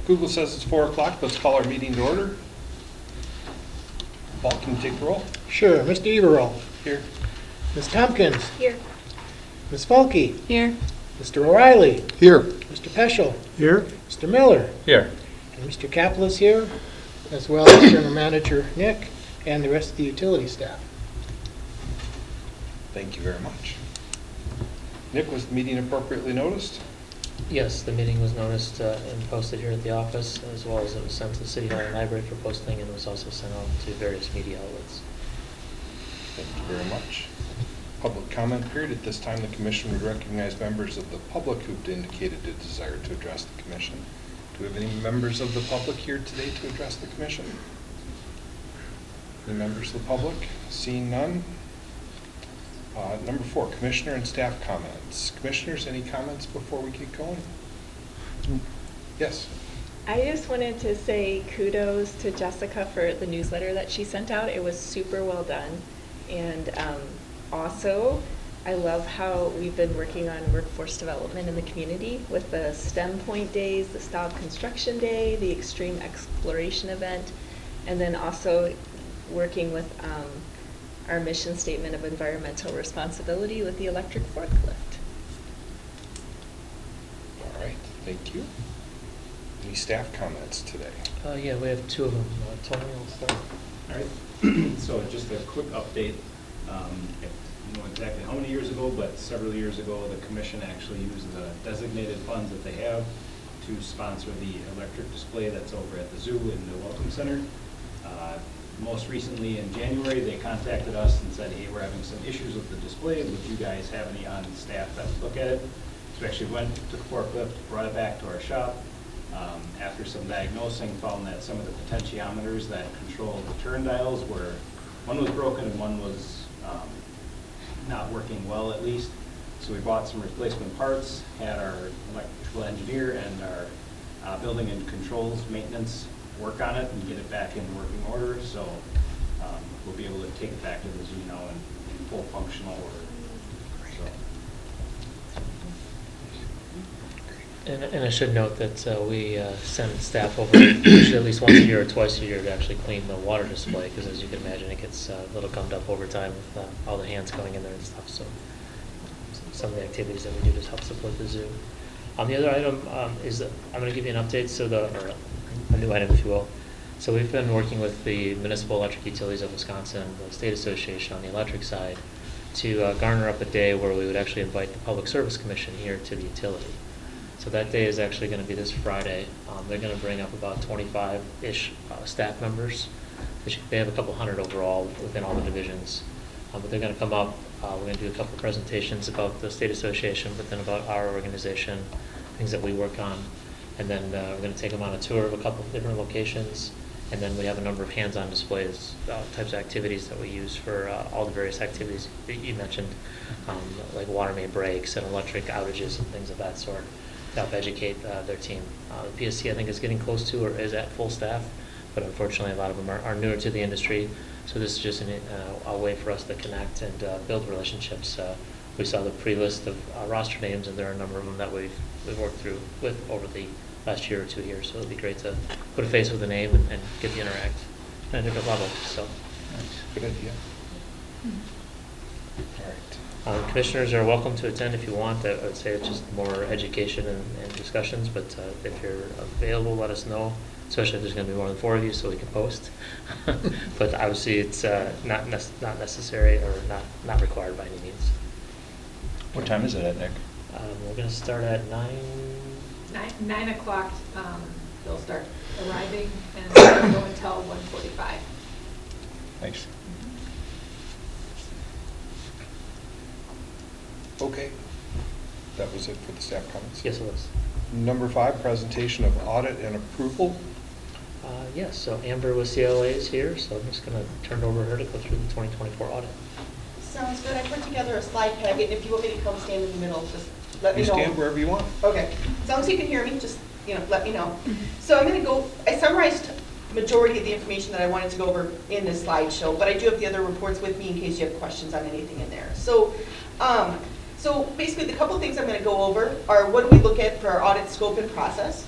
Google says it's 4 o'clock. Let's call our meeting to order. Paul, can you take the roll? Sure. Mr. Everall. Here. Ms. Tompkins. Here. Ms. Falke. Here. Mr. O'Reilly. Here. Mr. Peschel. Here. Mr. Miller. Here. And Mr. Capel is here, as well as General Manager Nick and the rest of the utility staff. Thank you very much. Nick, was the meeting appropriately noticed? Yes, the meeting was noticed and posted here at the office, as well as it was sent to the City Hall and Library for posting, and was also sent out to various media outlets. Thank you very much. Public comment period. At this time, the commission would recognize members of the public who've indicated a desire to address the commission. Do we have any members of the public here today to address the commission? Any members of the public? Seeing none. Number 4, commissioner and staff comments. Commissioners, any comments before we get going? Yes. I just wanted to say kudos to Jessica for the newsletter that she sent out. It was super well done. And also, I love how we've been working on workforce development in the community with the STEM Point Days, the Stop Construction Day, the Extreme Exploration event, and then also working with our mission statement of environmental responsibility with the electric forklift. All right. Thank you. Any staff comments today? Yeah, we have 2 of them. Tony, will start. All right, so just a quick update. I don't know exactly how many years ago, but several years ago, the commission actually used the designated funds that they have to sponsor the electric display that's over at the zoo in the Welcome Center. Most recently in January, they contacted us and said, hey, we're having some issues with the display. Would you guys have any on staff that would look at it? So we actually went, took a forklift, brought it back to our shop. After some diagnosing, found that some of the potentiometers that control the turn dials were, one was broken and one was not working well at least. So we bought some replacement parts, had our electrical engineer and our building and controls maintenance work on it and get it back in working order. So we'll be able to take it back to the zoo now in full functional order. So. And I should note that we send staff over usually at least once a year or twice a year to actually clean the water display, because as you can imagine, it gets a little gummed up over time with all the hands going in there and stuff. So some of the activities that we do just help support the zoo. The other item is that I'm going to give you an update, or a new item, if you will. So we've been working with the Municipal Electric Utilities of Wisconsin, the State Association on the electric side, to garner up a day where we would actually invite the Public Service Commission here to the utility. So that day is actually going to be this Friday. They're going to bring up about 25-ish staff members. They have a couple hundred overall within all the divisions. But they're going to come up. We're going to do a couple of presentations about the State Association, but then about our organization, things that we work on. And then we're going to take them on a tour of a couple of different locations. And then we have a number of hands-on displays, types of activities that we use for all the various activities that you mentioned, like water main breaks and electric outages and things of that sort, to help educate their team. The PSC, I think, is getting close to or is at full staff, but unfortunately a lot of them are newer to the industry. So this is just a way for us to connect and build relationships. We saw the pre-list of roster names, and there are a number of them that we've worked through with over the last year or 2 years. So it'll be great to put a face with a name and get to interact at a different level. So, Good idea. All right. Commissioners are welcome to attend if you want. I would say it's just more education and discussions, but if you're available, let us know, especially if there's going to be more than 4 of you so we can post. But obviously it's not necessary or not required by any means. What time is it at, Nick? We're going to start at 9. 9 o'clock, they'll start arriving, and they'll go until 1:45. Thanks. Okay. That was it for the staff comments? Yes, it was. Number 5, presentation of audit and approval. Yes, so Amber with CLA is here, so I'm just going to turn it over to her to go through the 2024 audit. Sounds good. I put together a slide packet, and if you want me to come stand in the middle, just let me know. You stand wherever you want. Okay. As long as you can hear me, just let me know. So I'm going to go. I summarized majority of the information that I wanted to go over in this slideshow, but I do have the other reports with me in case you have questions on anything in there. So, so basically, the couple of things I'm going to go over are what do we look at for our audit scope and process.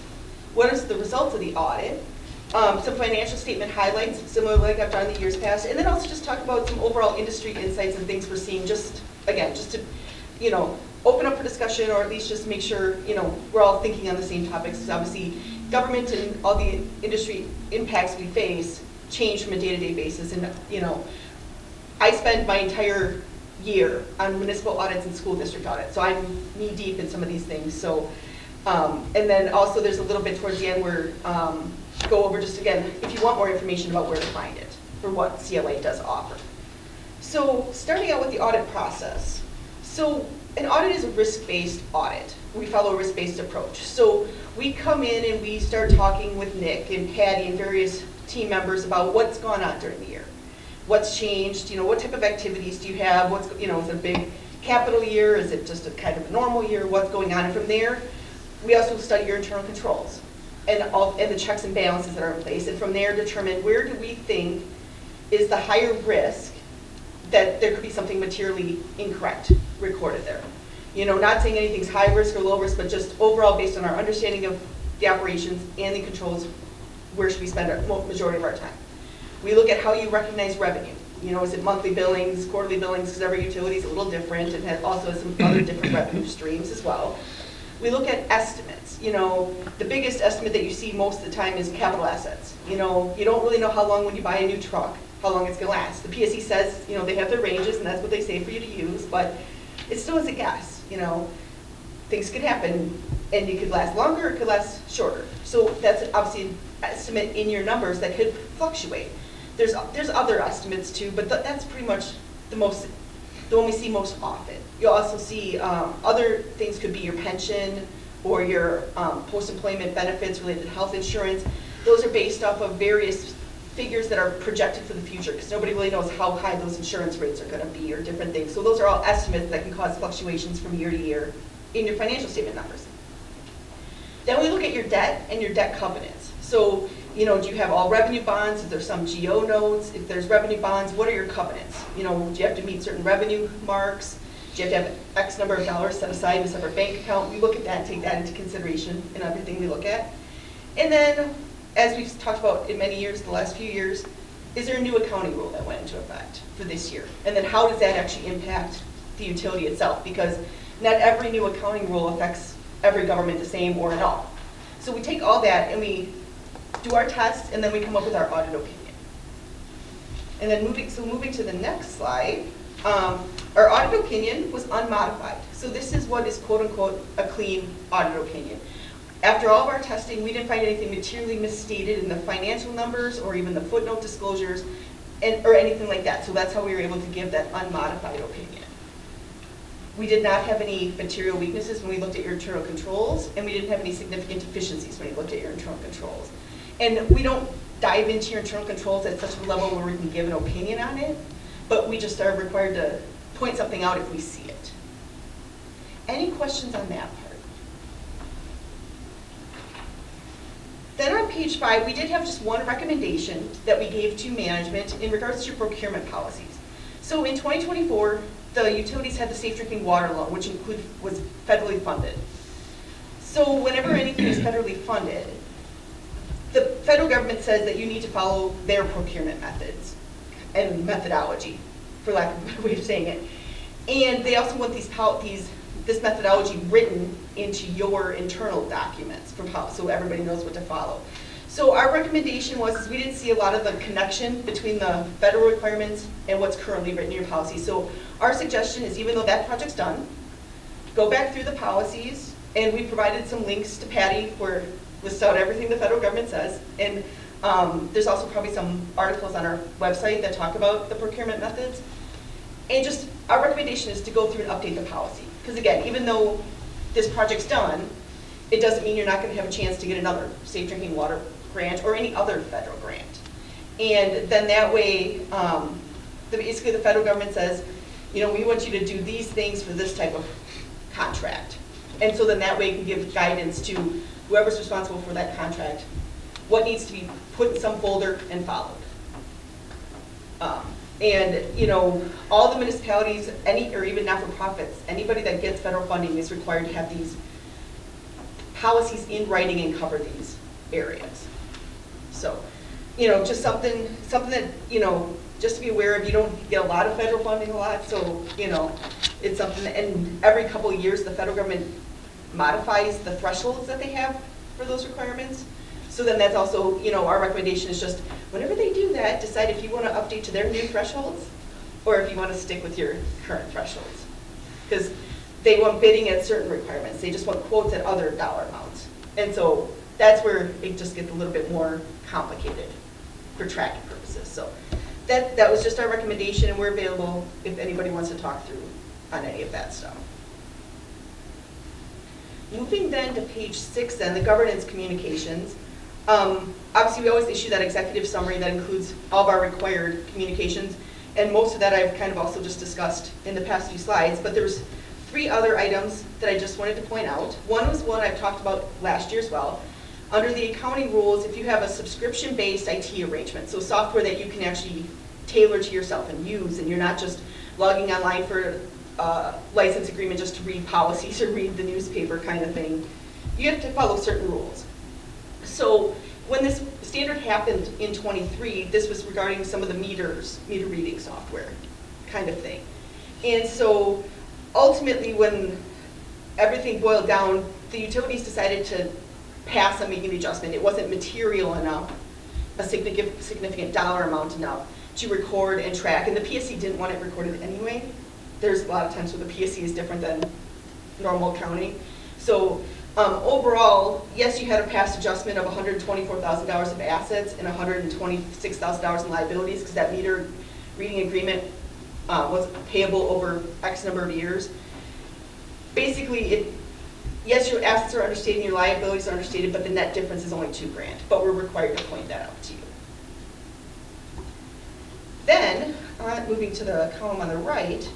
what is the results of the audit, some financial statement highlights, similar like I've done in the years past, and then also just talk about some overall industry insights and things we're seeing, just to, open up for discussion, or at least just make sure, we're all thinking on the same topics, because obviously government and all the industry impacts we face change from a day-to-day basis, and, I spend my entire year on municipal audits and school district audits, so I'm knee-deep in some of these things, so, and then also there's a little bit towards the end where, go over just again, if you want more information about where to find it, for what CLA does offer. So starting out with the audit process. So an audit is a risk-based audit. We follow a risk-based approach. So we come in and we start talking with Nick and Patty and various team members about what's gone on during the year. What's changed, what type of activities do you have? What's, is it a big capital year? Is it just a kind of a normal year? What's going on? And from there, we also study your internal controls and the checks and balances that are in place. And from there, determine where do we think is the higher risk that there could be something materially incorrect recorded there. Not saying anything's high risk or low risk, but just overall based on our understanding of the operations and the controls, where should we spend our majority of our time. We look at how you recognize revenue. Is it monthly billings, quarterly billings, because every utility is a little different and also has some other different revenue streams as well. We look at estimates. The biggest estimate that you see most of the time is capital assets. You don't really know how long when you buy a new truck, how long it's going to last. The PSC says, they have their ranges and that's what they say for you to use, but it still is a guess. Things could happen and it could last longer, it could last shorter. So that's obviously an estimate in your numbers that could fluctuate. There's other estimates too, but that's pretty much the one we see most often. You'll also see other things could be your pension or your post-employment benefits related to health insurance. Those are based off of various figures that are projected for the future, because nobody really knows how high those insurance rates are going to be or different things. So those are all estimates that can cause fluctuations from year to year in your financial statement numbers. Then we look at your debt and your debt covenants. So, do you have all revenue bonds? If there's some GO notes, if there's revenue bonds, what are your covenants? Do you have to meet certain revenue marks? Do you have to have X number of dollars set aside in a separate bank account? We look at that and take that into consideration in everything we look at. And then, as we've talked about in many years, the last few years, is there a new accounting rule that went into effect for this year? And then how does that actually impact the utility itself? Because not every new accounting rule affects every government the same or at all. So we take all that and we do our tests, and then we come up with our audit opinion. And then moving to the next slide, our audit opinion was unmodified. So this is what is quote unquote a clean audit opinion. After all of our testing, we didn't find anything materially misstated in the financial numbers or even the footnote disclosures or anything like that. So that's how we were able to give that unmodified opinion. We did not have any material weaknesses when we looked at your internal controls, and we didn't have any significant deficiencies when we looked at your internal controls. And we don't dive into your internal controls at such a level where we can give an opinion on it, but we just are required to point something out if we see it. Any questions on that part? Then on page 5, we did have just one recommendation that we gave to management in regards to procurement policies. So in 2024, the utilities had the Safe Drinking Water Loan, which was federally funded. So whenever anything is federally funded, the federal government says that you need to follow their procurement methods and methodology, for lack of a better way of saying it. And they also want this methodology written into your internal documents so everybody knows what to follow. So our recommendation was we didn't see a lot of the connection between the federal requirements and what's currently written in your policy. So our suggestion is, even though that project's done, go back through the policies, and we provided some links to Patty where it lists out everything the federal government says. And there's also probably some articles on our website that talk about the procurement methods. And just our recommendation is to go through and update the policy. Because again, even though this project's done, it doesn't mean you're not going to have a chance to get another Safe Drinking Water grant or any other federal grant. And then that way, basically the federal government says, we want you to do these things for this type of contract. And so then that way you can give guidance to whoever's responsible for that contract, what needs to be put in some folder and followed. All the municipalities, or even not-for-profits, anybody that gets federal funding is required to have these policies in writing and cover these just something that, just to be aware of. You don't get a lot of federal funding a lot, so, it's something, and every couple of years, the federal government modifies the thresholds that they have for those requirements. So then that's also, our recommendation is just, whenever they do that, decide if you want to update to their new thresholds, or if you want to stick with your current thresholds. Because they want bidding at certain requirements. They just want quotes at other dollar amounts. And so that's where it just gets a little bit more complicated for tracking purposes. So that was just our recommendation, and we're available if anybody wants to talk through on any of that stuff. Moving then to page 6 then, the governance communications. Obviously, we always issue that executive summary that includes all of our required communications, and most of that I've kind of also just discussed in the past few slides, but there's 3 other items that I just wanted to point out. One was one I've talked about last year as well. Under the accounting rules, if you have a subscription-based IT arrangement, so software that you can actually tailor to yourself and use, and you're not just logging online for a license agreement just to read policies or read the newspaper kind of thing, you have to follow certain rules. So when this standard happened in '23, this was regarding some of the meter reading software kind of thing. And so ultimately, when everything boiled down, the utilities decided to pass on making the adjustment. It wasn't material enough, a significant dollar amount enough to record and track, and the PSC didn't want it recorded anyway. There's a lot of times where the PSC is different than normal accounting. So overall, yes, you had a past adjustment of $124,000 of assets and $126,000 in liabilities, because that meter reading agreement was payable over X number of years. Basically, yes, your assets are understated and your liabilities are understated, but the net difference is only $2,000, but we're required to point that out to you. Then, moving to the column on the right,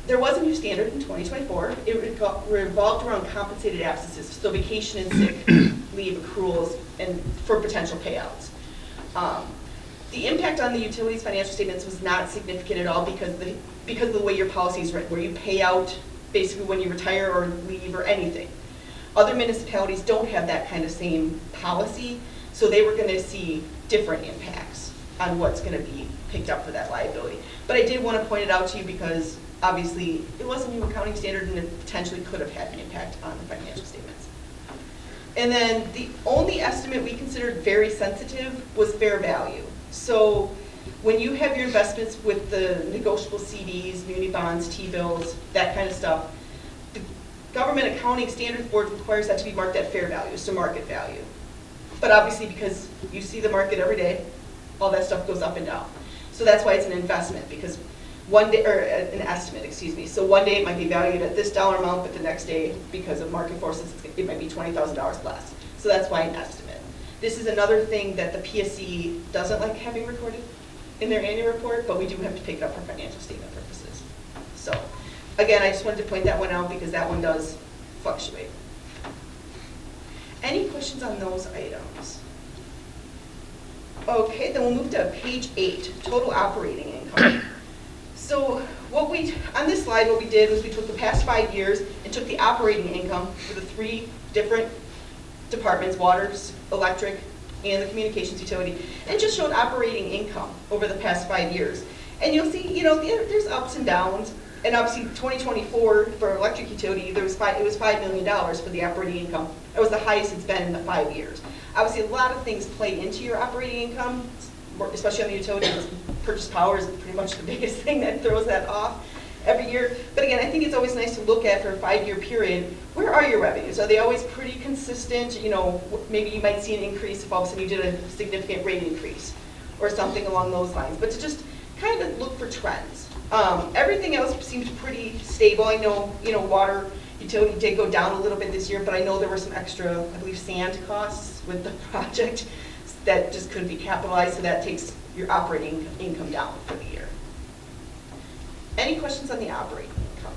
there was a new standard in 2024. It revolved around compensated absences, so vacation and sick leave accruals and for potential payouts. The impact on the utilities financial statements was not significant at all because of the way your policy is written, where you pay out basically when you retire or leave or anything. Other municipalities don't have that kind of same policy, so they were going to see different impacts on what's going to be picked up for that liability. But I did want to point it out to you because obviously it was a new accounting standard and it potentially could have had an impact on the financial statements. And then the only estimate we considered very sensitive was fair value. So when you have your investments with the negotiable CDs, muni bonds, T-bills, that kind of stuff, the Government Accounting Standards Board requires that to be marked at fair value, so market value. But obviously, because you see the market every day, all that stuff goes up and down. So that's why it's an investment, because one day, or an estimate, excuse me. So one day it might be valued at this dollar amount, but the next day, because of market forces, it might be $20,000 less. So that's why an estimate. This is another thing that the PSC doesn't like having recorded in their annual report, but we do have to pick it up for financial statement purposes. So again, I just wanted to point that one out because that one does fluctuate. Any questions on those items? Okay, then we'll move to page 8, total operating income. So on this slide, what we did was we took the past 5 years and took the operating income for the 3 different departments, water, electric, and the communications utility, and just showed operating income over the past 5 years. And you'll see, there's ups and downs. And obviously, 2024 for electric utility, it was $5 million for the operating income. It was the highest it's been in the 5 years. Obviously, a lot of things play into your operating income, especially on the utility, because purchase power is pretty much the biggest thing that throws that off every year. But again, I think it's always nice to look at for a 5-year period, where are your revenues? Are they always pretty consistent? Maybe you might see an increase if all of a sudden you did a significant rate increase or something along those lines. But to just kind of look for trends. Everything else seems pretty stable. I know, water utility did go down a little bit this year, but I know there were some extra, I believe, sand costs with the project that just couldn't be capitalized, so that takes your operating income down for the year. Any questions on the operating income?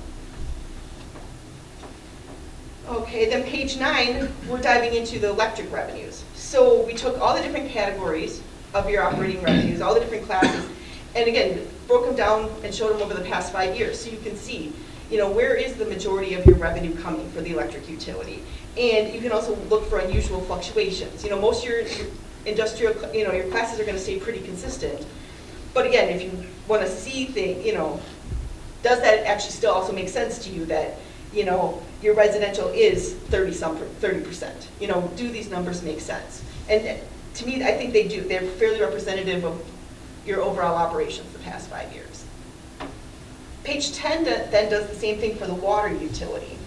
Okay, then page 9, we're diving into the electric revenues. So we took all the different categories of your operating revenues, all the different classes, and again, broke them down and showed them over the past 5 years. So you can see, where is the majority of your revenue coming for the electric utility? And you can also look for unusual fluctuations. Most of industrial, your classes are gonna stay pretty consistent. But again, if you wanna see does that actually still also make sense to you that, your residential is 30%? Do these numbers make sense? And to me, I think they do. They're fairly representative of your overall operations the past 5 years. Page 10 then does the same thing for the water utility.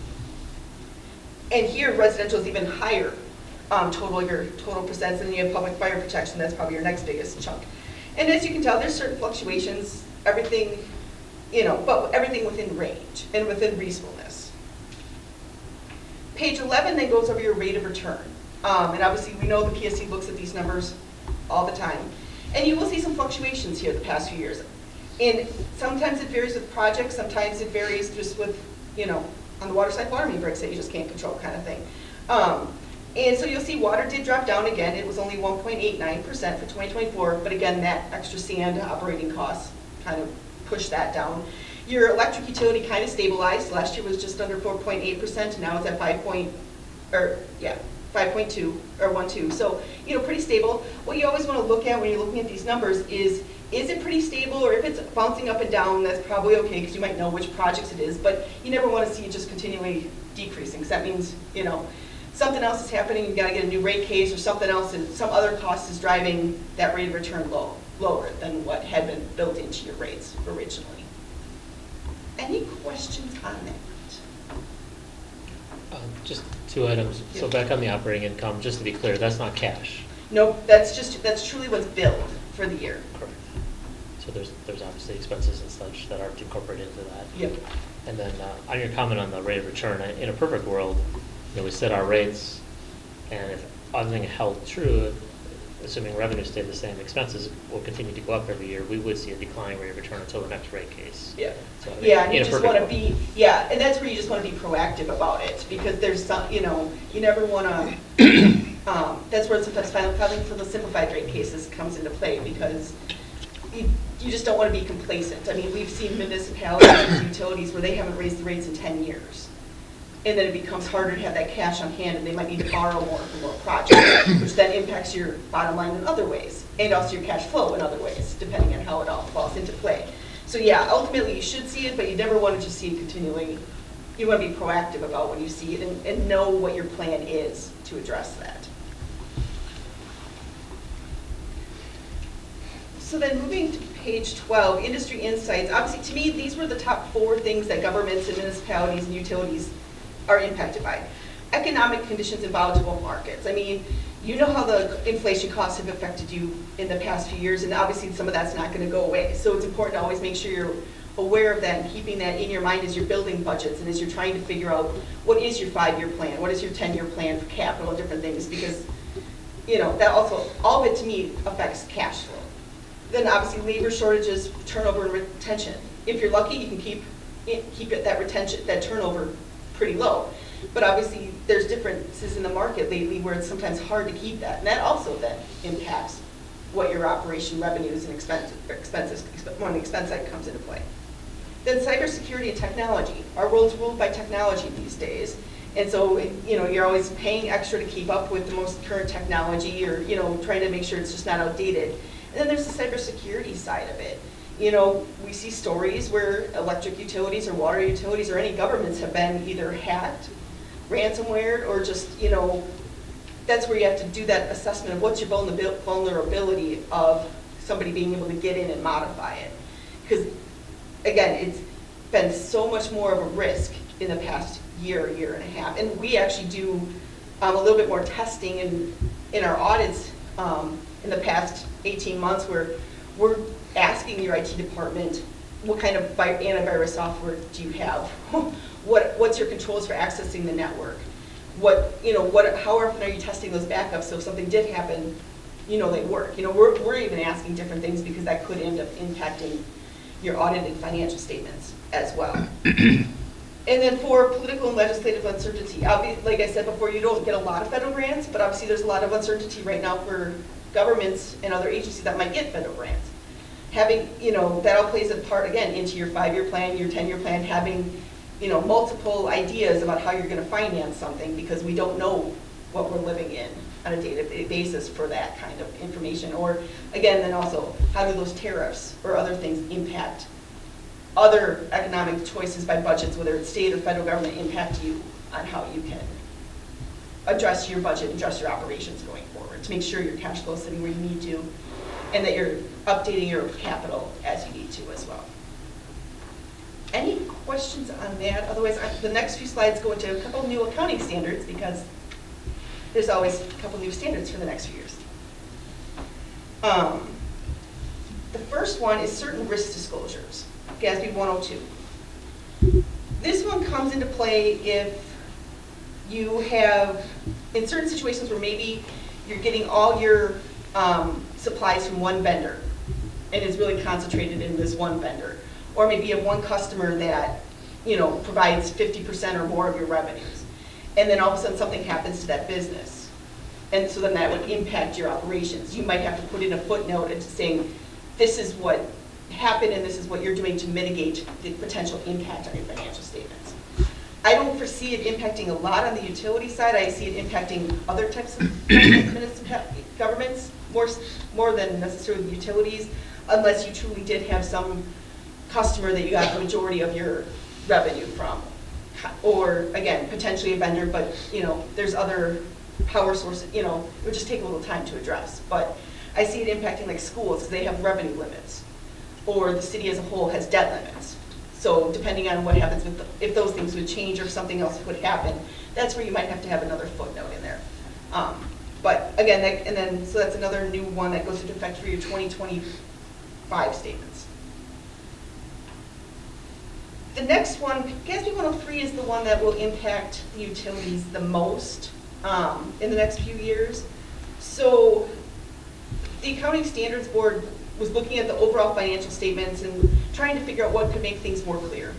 And here, residential is even higher, your total percents, and then you have public fire protection, that's probably your next biggest chunk. And as you can tell, there's certain fluctuations, everything, but everything within range and within reasonableness. Page 11 then goes over your rate of return. And obviously, we know the PSC looks at these numbers all the time. And you will see some fluctuations here the past few years. And sometimes it varies with projects, sometimes it varies just with, on the water side, water main breaks that you just can't control kind of thing. And so you'll see water did drop down again. It was only 1.89% for 2024, but again, that extra sand operating costs kind of pushed that down. Your electric utility kind of stabilized. Last year was just under 4.8%, and now it's at 5.2 or 1.2. So, pretty stable. What you always want to look at when you're looking at these numbers is it pretty stable, or if it's bouncing up and down, that's probably okay because you might know which projects it is, but you never want to see it just continually decreasing because that means, something else is happening, you've got to get a new rate case or something else, and some other cost is driving that rate of return lower than what had been built into your rates originally. Any questions on that? Just 2 items. So back on the operating income, just to be clear, that's not cash. Nope, that's truly what's billed for the year. Correct. So there's obviously expenses and such that aren't incorporated into that. Yep. And then on your comment on the rate of return, in a perfect world, we set our rates, and if everything held true, assuming revenue stayed the same, expenses will continue to go up every year, we would see a declining rate of return until the next rate case. Yeah. So, Yeah, and you in a just perfect want to world. and that's where you just want to be proactive about it, because there's some, you never want to, that's where sometimes filing for the simplified rate cases comes into play, because you just don't want to be complacent. I mean, we've seen municipalities and utilities where they haven't raised the rates in 10 years. And then it becomes harder to have that cash on hand, and they might need to borrow more for more projects, which then impacts your bottom line in other ways, and also your cash flow in other ways, depending on how it all falls into play. So yeah, ultimately you should see it, but you never want to just see it continually. You want to be proactive about when you see it and know what your plan is to address that. So then moving to page 12, industry insights. Obviously, to me, these were the top 4 things that governments and municipalities and utilities are impacted by. Economic conditions in volatile markets. I mean, you know how the inflation costs have affected you in the past few years, and obviously some of that's not going to go away. So it's important to always make sure you're aware of that and keeping that in your mind as you're building budgets and as you're trying to figure out what is your 5-year plan, what is your 10-year plan for capital and different things, because that also, all of it to me affects cash flow. Then obviously labor shortages, turnover and retention. If you're lucky, you can keep that retention, that turnover pretty low. But obviously there's differences in the market lately where it's sometimes hard to keep that. And that also then impacts what your operation revenues and expenses when the expense side comes into play. Then cybersecurity and technology. Our world's ruled by technology these days. And so, you're always paying extra to keep up with the most current technology, or, trying to make sure it's just not outdated. And then there's the cybersecurity side of it. We see stories where electric utilities or water utilities or any governments have been either hacked, ransomware, or just, that's where you have to do that assessment of what's your vulnerability of somebody being able to get in and modify it. Because, again, it's been so much more of a risk in the past year and a half. And we actually do a little bit more testing in our audits in the past 18 months where we're asking your IT department, what kind of antivirus software do you have? What's your controls for accessing the network? How often are you testing those backups so if something did happen, they work? We're even asking different things because that could end up impacting your audited financial statements as well. And then for political and legislative uncertainty, like I said before, you don't get a lot of federal grants, but obviously there's a lot of uncertainty right now for governments and other agencies that might get federal grants. Having, that all plays a part, again, into your 5-year plan, your 10-year plan, having, multiple ideas about how you're going to finance something because we don't know what we're living in on a day-to-day basis for that kind of information? Or again, then also, how do those tariffs or other things impact other economic choices by budgets, whether it's state or federal government, impact you on how you can address your budget, address your operations going forward, to make sure your cash flow is sitting where you need to, and that you're updating your capital as you need to as well. Any questions on that? Otherwise, the next few slides go into a couple new accounting standards, because there's always a couple new standards for the next few years. The first one is certain risk disclosures, GASB 102. This one comes into play if you have, in certain situations where maybe you're getting all your supplies from one vendor, and it's really concentrated in this one vendor. Or maybe you have one customer that, provides 50% or more of your revenues. And then all of a sudden something happens to that business. And so then that would impact your operations. You might have to put in a footnote and saying, this is what happened and this is what you're doing to mitigate the potential impact on your financial statements. I don't foresee it impacting a lot on the utility side. I see it impacting other types of governments, more than necessarily utilities, unless you truly did have some customer that you got the majority of your revenue from. Or again, potentially a vendor, but there's other power sources, it would just take a little time to address. But I see it impacting like schools, because they have revenue limits. Or the city as a whole has debt limits. So depending on what happens with, if those things would change or something else would happen, that's where you might have to have another footnote in there. But again, so that's another new one that goes into effect for your 2025 statements. The next one, GASB 103, is the one that will impact the utilities the most in the next few years. So the Accounting Standards Board was looking at the overall financial statements and trying to figure out what could make things more clear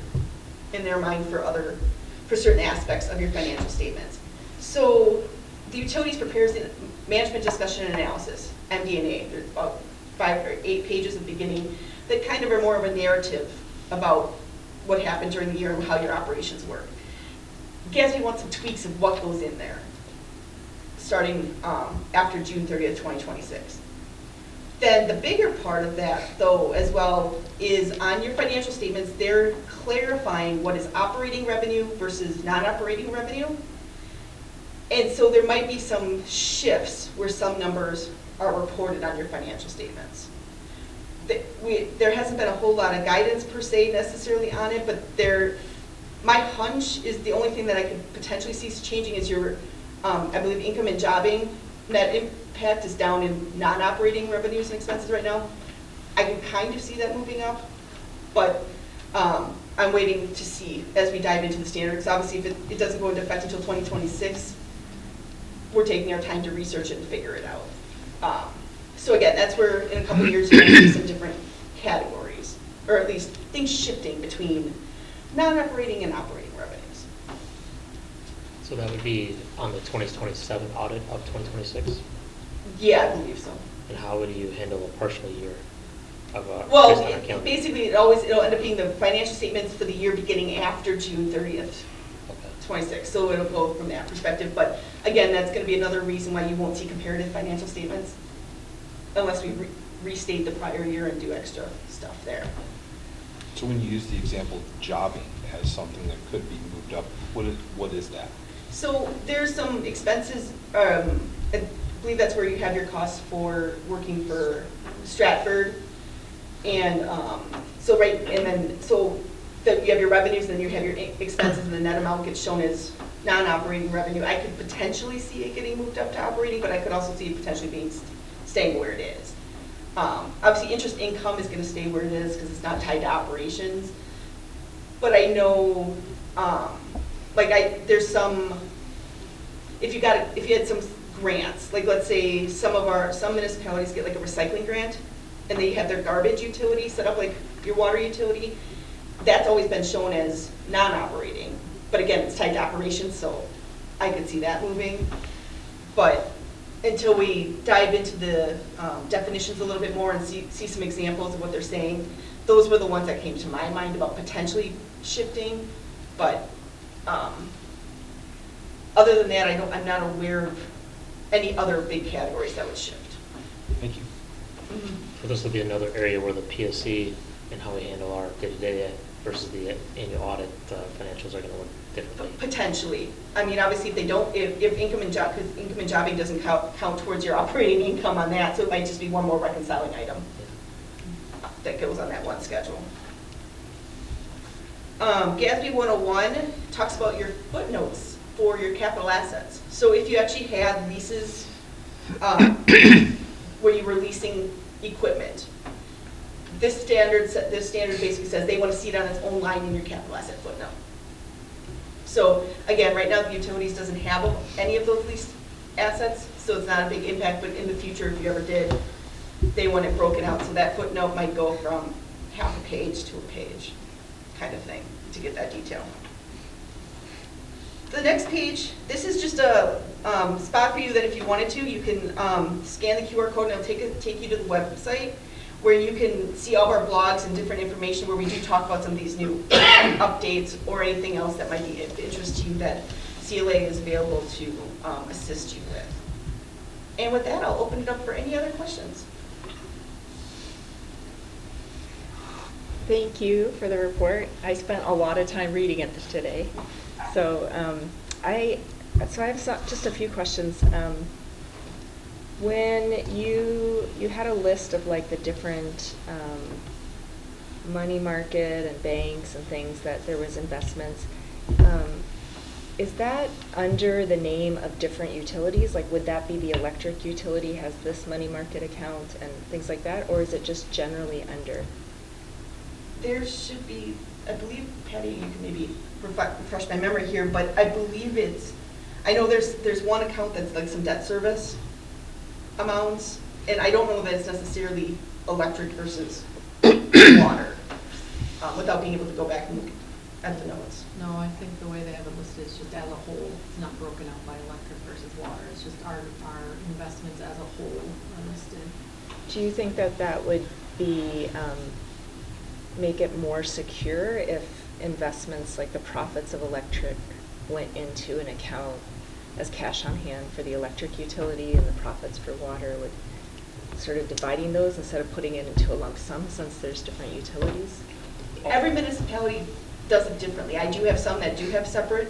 in their mind for certain aspects of your financial statements. So the utilities prepares the management discussion and analysis, MD&A. There's about 5 or 8 pages at the beginning that kind of are more of a narrative about what happened during the year and how your operations work. GASB wants some tweaks of what goes in there, starting after June 30th, 2026. Then the bigger part of that, though, as well, is on your financial statements, they're clarifying what is operating revenue versus non-operating revenue. And so there might be some shifts where some numbers are reported on your financial statements. There hasn't been a whole lot of guidance per se necessarily on it, but my hunch is the only thing that I could potentially see changing is your, I believe, income and jobbing. Net impact is down in non-operating revenues and expenses right now. I can kind of see that moving up, but I'm waiting to see as we dive into the standards. Obviously, if it doesn't go into effect until 2026, we're taking our time to research it and figure it out. So again, that's where in a couple of years you're going to see some different categories, or at least things shifting between non-operating and operating revenues. So that would be on the 2027 audit of 2026? Yeah, I believe so. And how would you handle a partial year of Well, based on accounting? basically, it'll end up being the financial statements for the year beginning after June 30th, Okay. 26. So it'll go from that perspective. But again, that's going to be another reason why you won't see comparative financial statements unless we restate the prior year and do extra stuff there. So when you use the example of jobbing as something that could be moved up, what is that? So there's some expenses, I believe that's where you have your costs for working for Stratford. And so you have your revenues, and then you have your expenses, and the net amount gets shown as non-operating revenue. I could potentially see it getting moved up to operating, but I could also see it potentially staying where it is. Obviously, interest income is going to stay where it is because it's not tied to operations. But I know, there's some. If you had some grants, like let's say some municipalities get like a recycling grant, and they have their garbage utility set up like your water utility. That's always been shown as non-operating, but again, it's tied to operations, so I could see that moving. But until we dive into the definitions a little bit more and see some examples of what they're saying, those were the ones that came to my mind about potentially shifting. But other than that, I'm not aware of any other big categories that would shift. Thank you. So this will be another area where the PSC and how we handle our day-to-day versus the annual audit financials are going to look differently. Potentially. I mean, obviously, if they don't, if income and job, because income and jobbing doesn't count towards your operating income on that, so it might just be one more reconciling item that goes on that one schedule. GASB 101 talks about your footnotes for your capital assets. So if you actually had leases where you were leasing equipment, this standard basically says they want to see it on its own line in your capital asset footnote. So again, right now the utilities doesn't have any of those leased assets, so it's not a big impact, but in the future, if you ever did, they want it broken out, so that footnote might go from half a page to a page, kind of thing, to get that detail. The next page, this is just a spot for you that if you wanted to, you can scan the QR code and it'll take you to the website where you can see all of our blogs and different information where we do talk about some of these new updates or anything else that might be of interest to you that CLA is available to assist you with. And with that, I'll open it up for any other questions. Thank you for the report. I spent a lot of time reading it today. So I have just a few questions. When you had a list of like the different money market and banks and things that there was investments, is that under the name of different utilities? Like would that be the electric utility has this money market account and things like that, or is it just generally under? There should be, I believe, Patty, you can maybe refresh my memory here, but I believe I know there's one account that's like some debt service amounts, and I don't know that it's necessarily electric versus water, without being able to go back and look at the notes. No, I think the way they have it listed is just as a whole. It's not broken out by electric versus water. It's just our investments as a whole are listed. Do you think that that would be make it more secure if investments like the profits of electric went into an account as cash on hand for the electric utility and the profits for water, would sort of dividing those instead of putting it into a lump sum since there's different utilities? Every municipality does it differently. I do have some that do have separate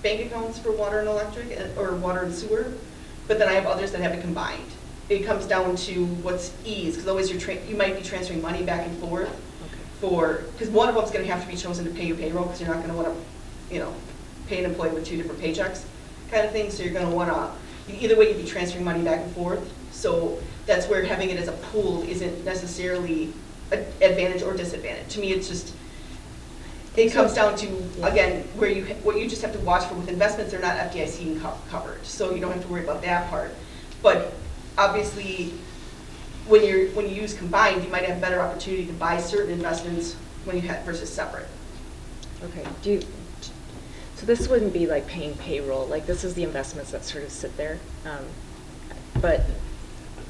bank accounts for water and electric, or water and sewer, but then I have others that have it combined. It comes down to what's ease, because always you might be transferring money back and forth. Because one of them is going to have to be chosen to pay your payroll, because you're not going to want to, pay an employee with two different paychecks, kind of thing. So you're going to want to, either way, you'd be transferring money back and forth. So that's where having it as a pool isn't necessarily an advantage or disadvantage. To me, it's just, it comes down to, again, what you just have to watch for with investments, they're not FDIC covered, so you don't have to worry about that part. But obviously, when you use combined, you might have better opportunity to buy certain investments when you have versus separate. Okay. So this wouldn't be like paying payroll. Like this is the investments that sort of sit there. But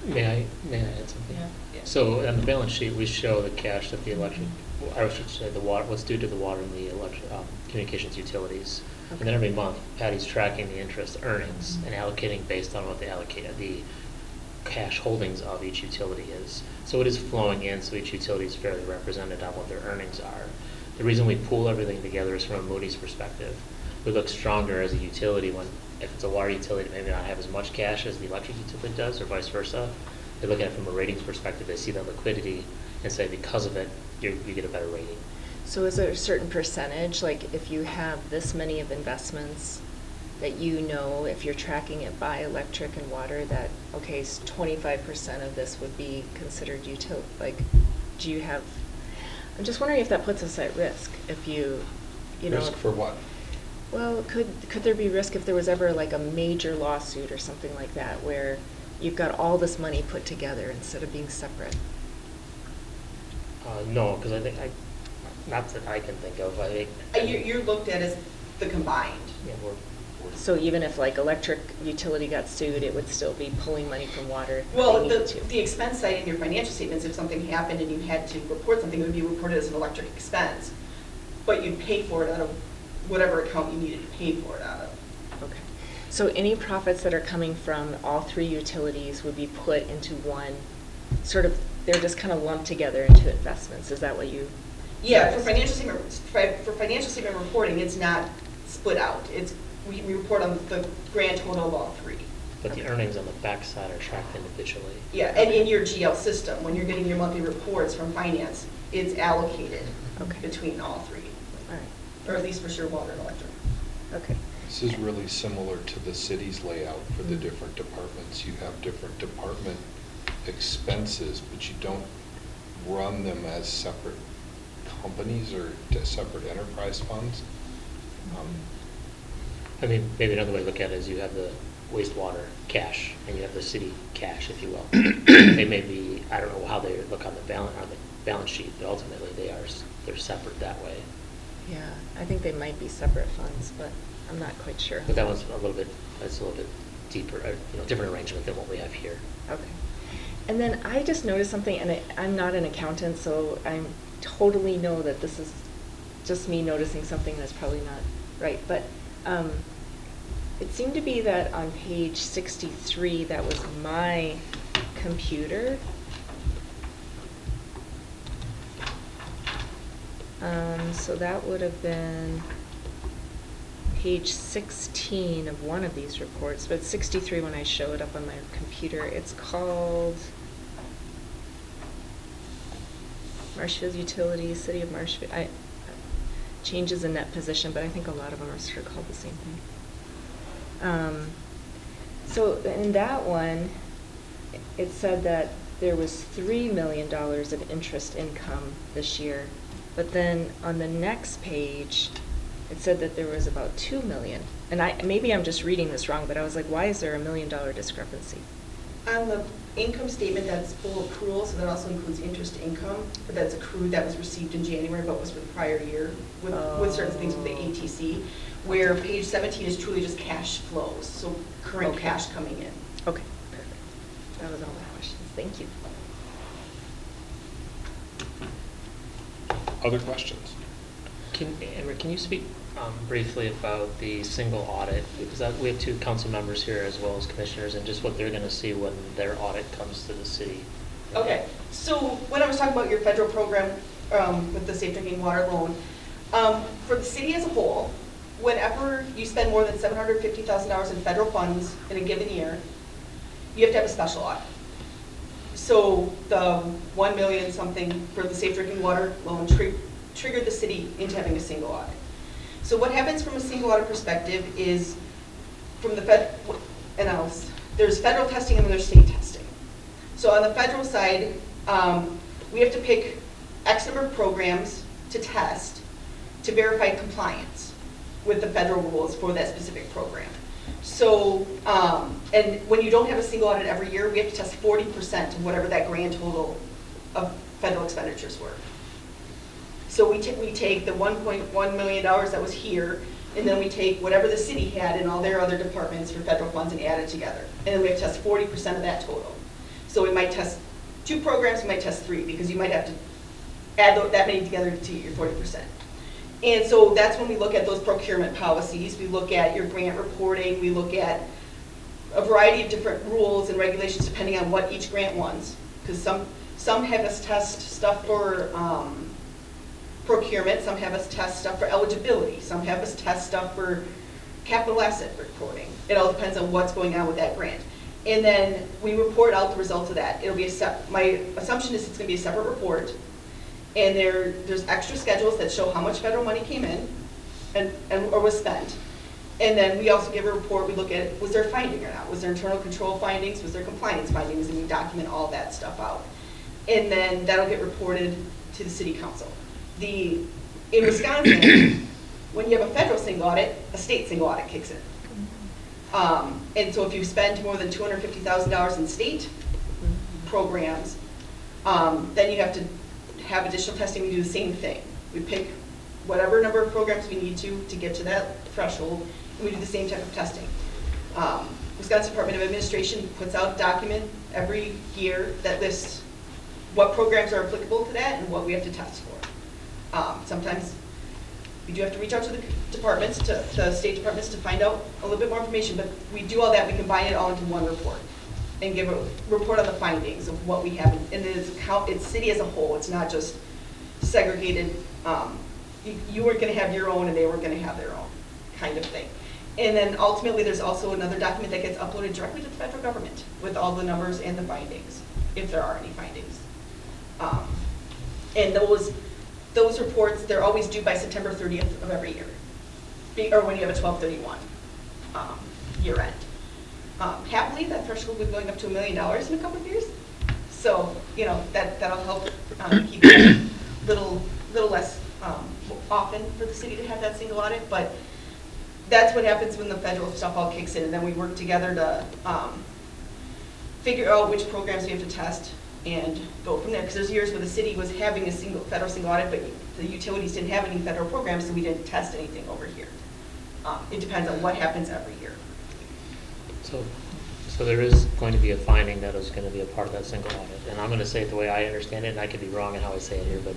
May I add something? Yeah. So on the balance sheet, we show the cash that the electric, I should say the water, what's due to the water and the electric communications utilities. Okay. And then every month, Patty's tracking the interest earnings and allocating based on what they allocated, the cash holdings of each utility is. So it is flowing in, so each utility is fairly represented on what their earnings are. The reason we pool everything together is from a Moody's perspective. We look stronger as a utility when, if it's a water utility, maybe not have as much cash as the electric utility does, or vice versa. They look at it from a ratings perspective, they see that liquidity and say because of it, you get a better rating. so is there a certain percentage, like if you have this many of investments that if you're tracking it by electric and water, that, okay, 25% of this would be considered utility, like, do you have, I'm just wondering if that puts us at risk, if Risk for what? Well, could there be risk if there was ever like a major lawsuit or something like that, where you've got all this money put together instead of being separate? No, because I think, not that I can think of, I think. You're looked at as the combined. Yeah, So even if like electric utility got sued, it would still be pulling money from water if Well, they needed to? the expense side in your financial statements, if something happened and you had to report something, it would be reported as an electric expense. But you'd pay for it out of whatever account you needed to pay for it out of. Okay. So any profits that are coming from all three utilities would be put into one, sort of, they're just kind of lumped together into investments, is that what you? Yeah, for financial statement reporting, it's not split out. We report on the grand total of all three. But the earnings on the backside are tracked individually. Yeah, and in your GL system, when you're getting your monthly reports from finance, it's allocated Okay. between all three, All right, or at least for sure water and electric. okay. This is really similar to the city's layout for the different departments. You have different department expenses, but you don't run them as separate companies or separate enterprise funds. I mean, maybe another way to look at it is you have the wastewater cash and you have the city cash, if you will. They may be, I don't know how they look on the balance sheet, but ultimately they're separate that way. Yeah, I think they might be separate funds, but I'm not quite sure. But that one's a little bit deeper, different arrangement than what we have here. Okay. And then I just noticed something, and I'm not an accountant, so I totally know that this is just me noticing something that's probably not right. But it seemed to be that on page 63, that was my computer. So that would have been page 16 of one of these reports, but 63 when I show it up on my computer. It's called Marshfield Utilities, City of Marshfield. Changes in net position, but I think a lot of them are sort of called the same thing. So in that one, it said that there was $3 million of interest income this year, but then on the next page, it said that there was about $2 million. And maybe I'm just reading this wrong, but I was like, why is there $1 million discrepancy? On the income statement, that's full accrual, so that also includes interest income, but that's accrued, that was received in January, but was for the prior year with certain things with the ATC, where page 17 is truly just cash flows, so current Okay. cash coming in. Okay, perfect. That was all my questions. Thank you. Other questions? Amber, can you speak briefly about the single audit? Because we have two council members here as well as commissioners, and just what they're going to see when their audit comes to the city. Okay, so when I was talking about your federal program with the Safe Drinking Water loan, for the city as a whole, whenever you spend more than $750,000 in federal funds in a given year, you have to have a special audit. So the 1 million something for the Safe Drinking Water loan triggered the city into having a single audit. So what happens from a single audit perspective is from the there's federal testing and then there's state testing. So on the federal side, we have to pick X number of programs to test to verify compliance with the federal rules for that specific program. So, and when you don't have a single audit every year, we have to test 40% of whatever that grand total of federal expenditures were. So we take the $1.1 million that was here, and then we take whatever the city had in all their other departments for federal funds and add it together. And then we have to test 40% of that total. So we might test 2 programs, we might test 3, because you might have to add that many together to get your 40%. And so that's when we look at those procurement policies. We look at your grant reporting. We look at a variety of different rules and regulations depending on what each grant wants. Because some have us test stuff for procurement. Some have us test stuff for eligibility. Some have us test stuff for capital asset reporting. It all depends on what's going on with that grant. And then we report out the results of that. It'll be my assumption is it's going to be a separate report. And there's extra schedules that show how much federal money came in or was spent. And then we also give a report. We look at, was there finding or not? Was there internal control findings? Was there compliance findings? And we document all that stuff out. And then that'll get reported to the city council. In Wisconsin, when you have a federal single audit, a state single audit kicks in. And so if you spend more than $250,000 in state programs, then you have to have additional testing. We do the same thing. We pick whatever number of programs we need to get to that threshold, and we do the same type of testing. Wisconsin Department of Administration puts out a document every year that lists what programs are applicable to that and what we have to test for. Sometimes We do have to reach out to the departments, to the state departments to find out a little bit more information, but we do all that, we combine it all into one report and give a report on the findings of what we have. And it's city as a whole, it's not just segregated, you were gonna have your own and they were gonna have their own kind of thing. And then ultimately, there's also another document that gets uploaded directly to the federal government with all the numbers and the findings, if there are any findings. And those reports, they're always due by September 30th of every year, or when you have a 12/31 year end. Happily, that threshold will be going up to $1 million in a couple of years. So, you know, that'll help keep it a little less often for the city to have that single audit, but that's what happens when the federal stuff all kicks in, and then we work together to figure out which programs we have to test and go from there. Because there's years where the city was having a federal single audit, but the utilities didn't have any federal programs, so we didn't test anything over here. It depends on what happens every year. So there is going to be a finding that is going to be a part of that single audit. And I'm going to say it the way I understand it, and I could be wrong in how I say it here, but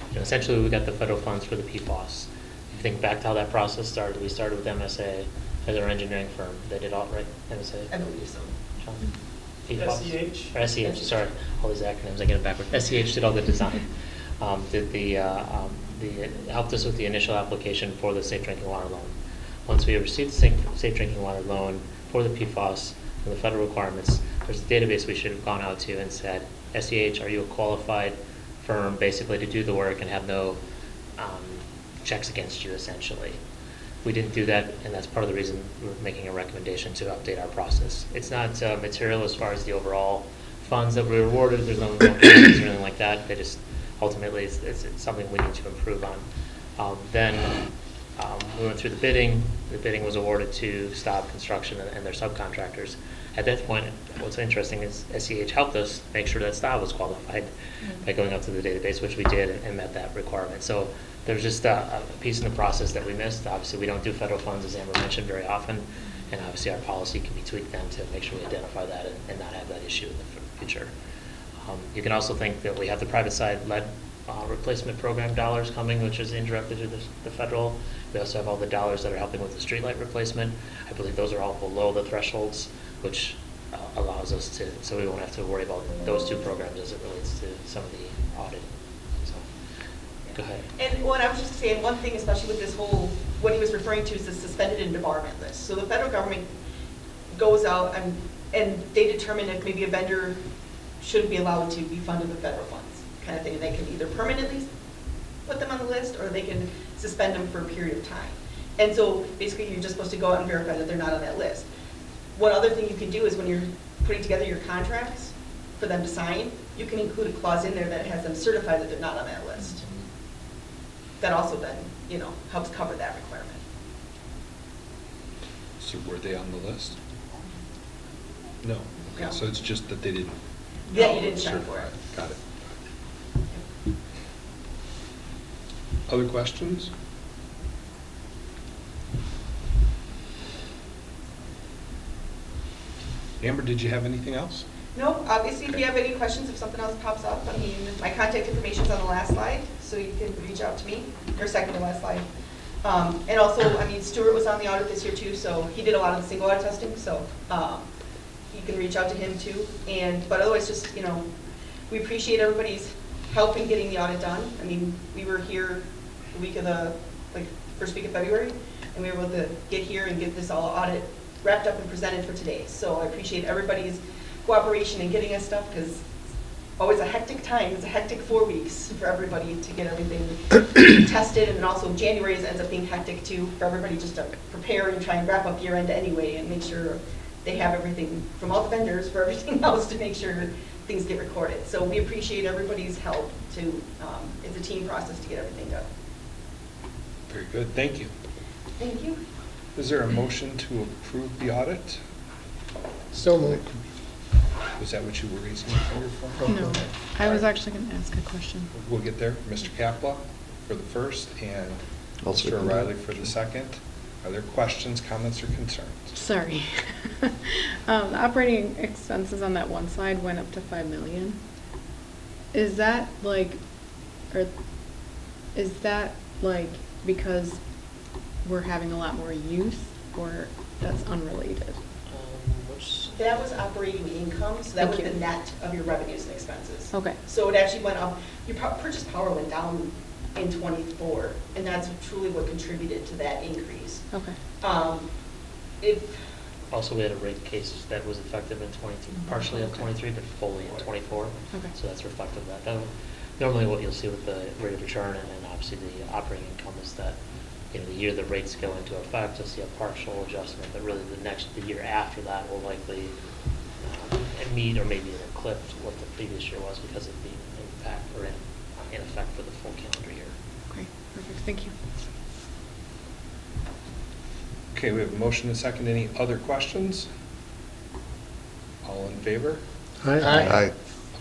you know, essentially we got the federal funds for the PFAS. If you think back to how that process started, we started with MSA as our engineering firm. They did all, right, MSA? I believe so. John? PFAS? SEH. Or SEH, sorry, all these acronyms, I get it backward. SEH did all the design. Helped us with the initial application for the safe drinking water loan. Once we received the safe drinking water loan for the PFAS and the federal requirements, there's a database we should have gone out to and said, SEH, are you a qualified firm basically to do the work and have no checks against you essentially? We didn't do that, and that's part of the reason we're making a recommendation to update our process. It's not material as far as the overall funds that we were awarded. There's no penalties or anything like that. They just ultimately it's something we need to improve on. Then we went through the bidding. The bidding was awarded to Staub Construction and their subcontractors. At that point, what's interesting is SEH helped us make sure that Staub was qualified by going up to the database, which we did and met that requirement. So there's just a piece in the process that we missed. Obviously, we don't do federal funds, as Amber mentioned, very often, and obviously our policy can be tweaked then to make sure we identify that and not have that issue in the future. You can also think that we have the private side lead replacement program dollars coming, which is indirectly to the federal. We also have all the dollars that are helping with the streetlight replacement. I believe those are all below the thresholds, which allows us to, so we won't have to worry about those two programs as it relates to some of the audit. So, go ahead. And what I was just saying, one thing, especially with this whole, what he was referring to is the suspended and debarment list. So the federal government goes out and they determine if maybe a vendor shouldn't be allowed to be funded with federal funds, kind of thing. And they can either permanently put them on the list or they can suspend them for a period of time. And so basically you're just supposed to go out and verify that they're not on that list. One other thing you can do is when you're putting together your contracts for them to sign, you can include a clause in there that has them certify that they're not on that list. That also then, you know, helps cover that requirement. So were they on the list? No. Okay, No. so it's just that they didn't. Yeah, you didn't sign certify for it. Got it. Other questions? Amber, did you have anything else? No, obviously, if you have any questions, if something else pops up, I mean, my contact information's on the last slide, so you can reach out to me, or second to last slide. And also, I mean, Stuart was on the audit this year too, so he did a lot of the single audit testing, so you can reach out to him too. But otherwise, just, you know, we appreciate everybody's help in getting the audit done. I mean, we were here the week of first week of February, and we were able to get here and get this all audit wrapped up and presented for today. So I appreciate everybody's cooperation in getting us stuff, because it's always a hectic time. It's a hectic 4 weeks for everybody to get everything tested, and then also January ends up being hectic too for everybody just to prepare and try and wrap up year end anyway and make sure they have everything from all the vendors for everything else to make sure things get recorded. So we appreciate everybody's help to, it's a team process to get everything done. Very good, thank you. Thank you. Is there a motion to approve the audit? So moved. Was that what you were raising your finger for? No, I was actually going to ask a question. We'll get there. Mr. Kapla for the first and I'll Mr. second that. O'Reilly for the second. Are there questions, comments, or concerns? Sorry. The operating expenses on that one slide went up to 5 million. Is that like because we're having a lot more use, or that's unrelated? Which, That was operating income, so that was Thank the you. net of your revenues and expenses. Okay. So it actually went up, your purchase power went down in '24, and that's truly what contributed to that increase. Okay. If, also, we had a rate case that was effective in 23, partially in Okay. 23, but fully in 24. Okay. So that's reflective of that. Normally what you'll see with the rate of return and obviously the operating income is that, the year the rates go into effect, you'll see a partial adjustment, but really the year after that will likely meet or maybe even eclipse what the previous year was because of the impact or in effect for the full calendar year. Okay, perfect, thank you. Okay, we have a motion and a second. Any other questions? All in favor? Aye.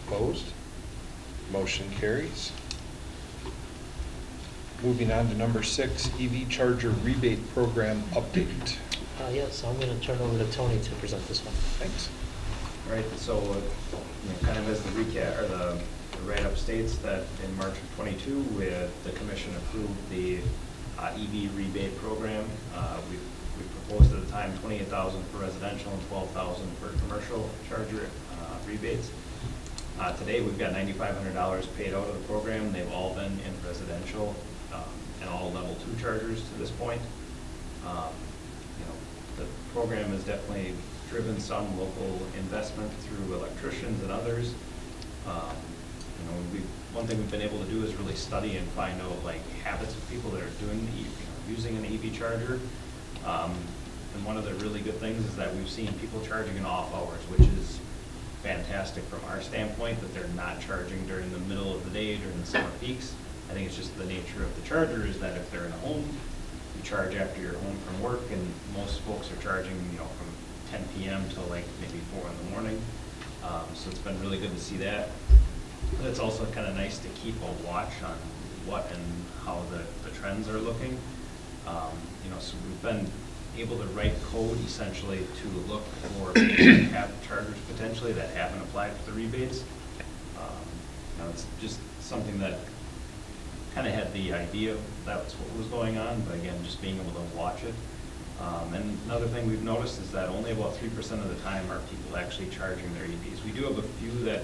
Opposed? Motion carries. Moving on to number 6, EV charger rebate program update. Yes, I'm going to turn over to Tony to present this one. Thanks. All right, so, kind of as the recap, or the write-up states, that in March of '22, the commission approved the EV rebate program. We proposed at the time $28,000 for residential and $12,000 for commercial charger rebates. Today, we've got $9,500 paid out of the program. They've all been in residential and all level 2 chargers to this point. The program has definitely driven some local investment through electricians and others. One thing we've been able to do is really study and find out habits of people that are doing using an EV charger. And one of the really good things is that we've seen people charging in off hours, which is fantastic from our standpoint, that they're not charging during the middle of the day during the summer peaks. I think it's just the nature of the charger is that if they're in a home, you charge after you're home from work, and most folks are charging, from 10 p.m. till maybe 4 in the morning. So it's been really good to see that. But it's also kind of nice to keep a watch on what and how the trends are looking. So we've been able to write code essentially to look for people that have chargers potentially that haven't applied for the rebates. It's just something that kind of had the idea that's what was going on, but again, just being able to watch it. And another thing we've noticed is that only about 3% of the time are people actually charging their EVs. We do have a few that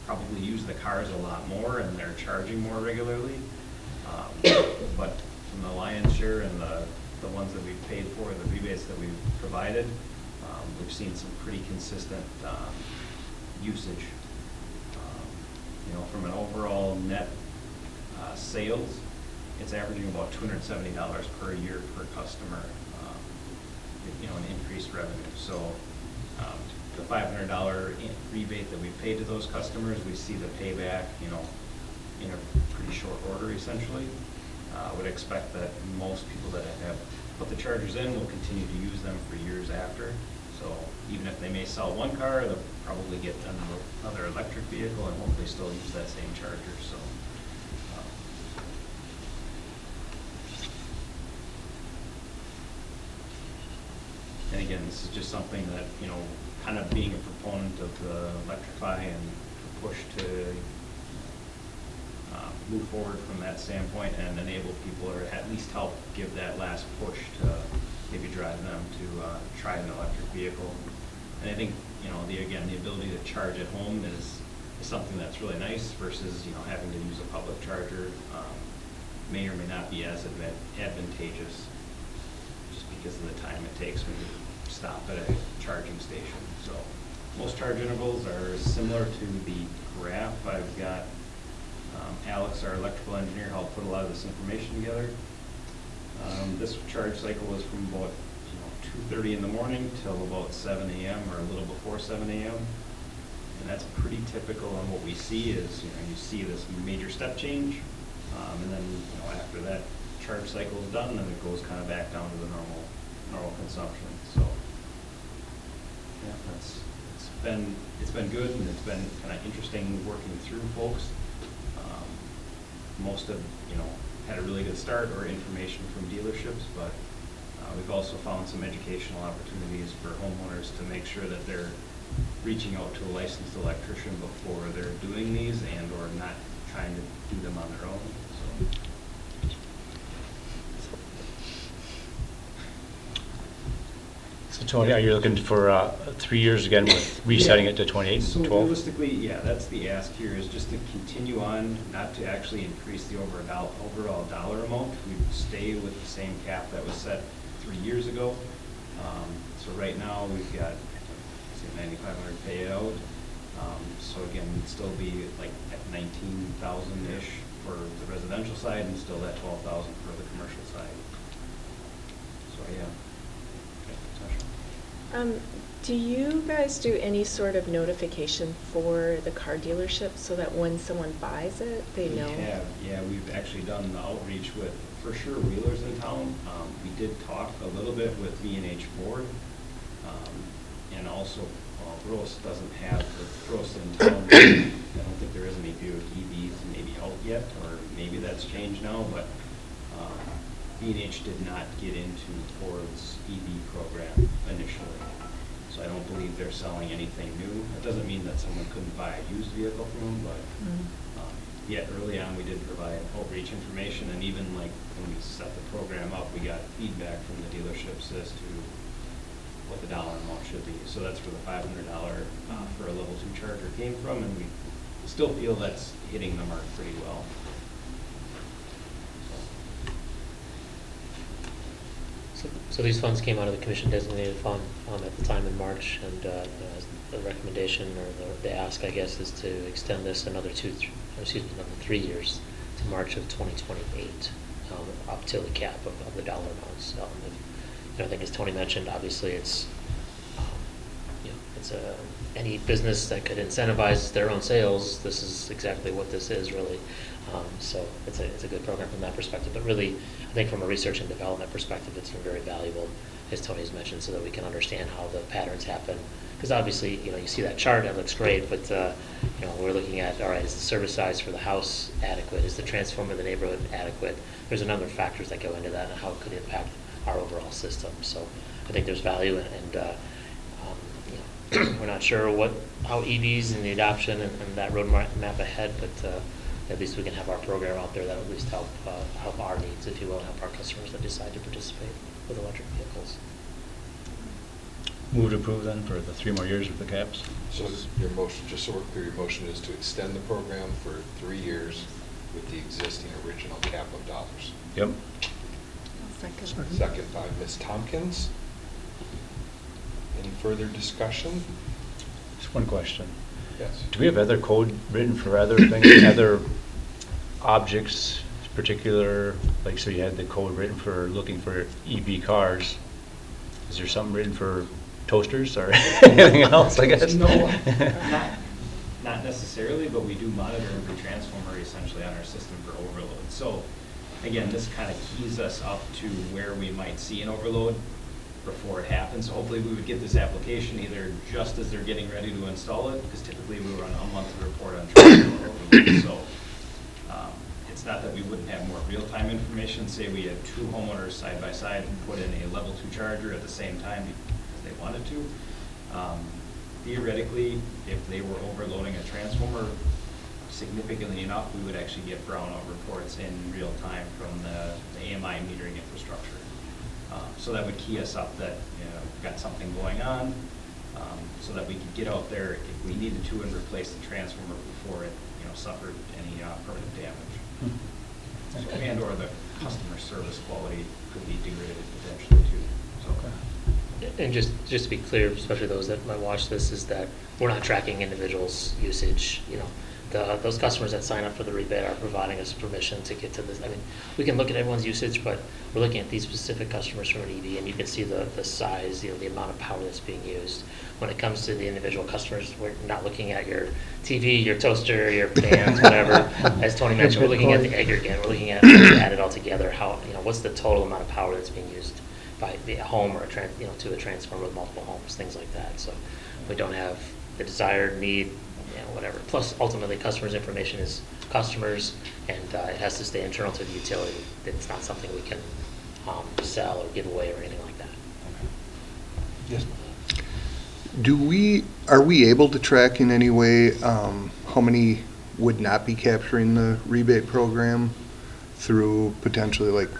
probably use the cars a lot more and they're charging more regularly. But from the lion's share and the ones that we've paid for, the rebates that we've provided, we've seen some pretty consistent usage. From an overall net sales, it's averaging about $270 per year per customer, an increased revenue. So the $500 rebate that we paid to those customers, we see the payback, in a pretty short order essentially. Would expect that most people that have put the chargers in will continue to use them for years after. So even if they may sell one car, they'll probably get another electric vehicle and hopefully still use that same charger. So. And again, this is just something that, kind of being a proponent of the Electrify and push to move forward from that standpoint and enable people, or at least help give that last push to maybe drive them to try an electric vehicle. And I think, the ability to charge at home is something that's really nice versus, having to use a public charger may or may not be as advantageous just because of the time it takes when you stop at a charging station. So most charge intervals are similar to the graph. I've got Alex, our electrical engineer, helped put a lot of this information together. This charge cycle was from about 2:30 in the morning till about 7 a.m. or a little before 7 a.m. And that's pretty typical. And what we see is, you see this major step change, and then after that charge cycle is done, then it goes kind of back down to the normal consumption. So yeah, it's been good, and it's been kind of interesting working through folks. Most have, had a really good start or information from dealerships, but we've also found some educational opportunities for homeowners to make sure that they're reaching out to a licensed electrician before they're doing these and or not trying to do them on their own. So. So are you looking for 3 years again with resetting it to 28 So and 12? realistically, yeah, that's the ask here, is just to continue on, not to actually increase the overall dollar amount. We stay with the same cap that was set 3 years ago. So right now, we've got, say, 9,500 payout. So again, we'd still be like at 19,000-ish for the residential side and still at 12,000 for the commercial side. So, yeah. Okay, Sasha? Do you guys do any sort of notification for the car dealership so that when someone buys it, they know? We have, yeah, we've actually done the outreach with, for sure, Wheelers in town. We did talk a little bit with B&H Ford. And also, Gross doesn't have, Gross in town, I don't think there is any Buick EVs maybe out yet, or maybe that's changed now, but B&H did not get into Ford's EV program initially. So I don't believe they're selling anything new. That doesn't mean that someone couldn't buy a used vehicle from them, but yet early on we did provide outreach information, and even like when we set the program up, we got feedback from the dealerships as to what the dollar amount should be. So that's where the $500 for a level 2 Charger came from, and we still feel that's hitting the mark pretty well. So these funds came out of the commission designated fund at the time in March, and the recommendation or the ask, I guess, is to extend this another 3 years to March of 2028, up to the cap of the dollar amounts. I think as Tony mentioned, obviously it's any business that could incentivize their own sales. This is exactly what this is, really. So it's a good program from that perspective. But really, I think from a research and development perspective, it's been very valuable, as Tony's mentioned, so that we can understand how the patterns happen. Because obviously, you see that chart, that looks great, but we're looking at, all right, is the service size for the house adequate? Is the transformer in the neighborhood adequate? There's a number of factors that go into that and how it could impact our overall system. So I think there's value, and we're not sure how EVs and the adoption and that roadmap ahead, but at least we can have our program out there that will at least help our needs, if you will, and help our customers that decide to participate with electric vehicles. Move to approve then for the 3 more years with the caps? So your motion, just so we're clear, your motion is to extend the program for 3 years with the existing original cap of dollars. Yep. Second by Ms. Tompkins. Any further discussion? Just one question. Yes. Do we have other code written for other things, other objects, particular, like, so you had the code written for looking for EV cars. Is there something written for toasters or anything else, I guess? No, not necessarily, but we do monitor every transformer essentially on our system for overload. So again, this kind of keys us up to where we might see an overload before it happens. So hopefully we would get this application either just as they're getting ready to install it, because typically we run a monthly report on transformer overload. So it's not that we wouldn't have more real-time information. Say we had 2 homeowners side by side and put in a level 2 charger at the same time because they wanted to. Theoretically, if they were overloading a transformer significantly enough, we would actually get brownout reports in real time from the AMI metering infrastructure. So that would key us up that we've got something going on, so that we could get out there if we needed to and replace the transformer before it suffered any permanent damage. So, and or the customer service quality could be degraded potentially too. So. And just to be clear, especially those that might watch this, is that we're not tracking individuals' usage. Those customers that sign up for the rebate are providing us permission to get to this. I mean, we can look at everyone's usage, but we're looking at these specific customers from an EV, and you can see the size, the amount of power that's being used. When it comes to the individual customers, we're not looking at your TV, your toaster, your fans, whatever. As Tony mentioned, we're looking at the aggregate. We're looking at add it all together. How what's the total amount of power that's being used by a home or to a transformer with multiple homes, things like that. So we don't have the desired need. Whatever. Plus, ultimately, customers' information is customers, and it has to stay internal to the utility. It's not something we can sell or give away or anything like that. Yes. Are we able to track in any way how many would not be capturing the rebate program through potentially like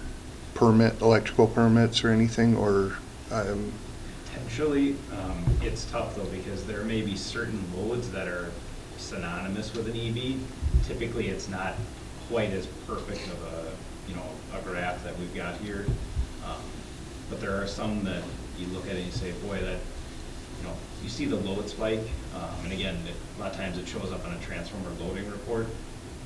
electrical permits or anything, or? Potentially, it's tough though, because there may be certain loads that are synonymous with an EV. Typically, it's not quite as perfect of a graph that we've got here. But there are some that you look at it and you say, boy, that, you see the load spike, and again, a lot of times it shows up on a transformer loading report,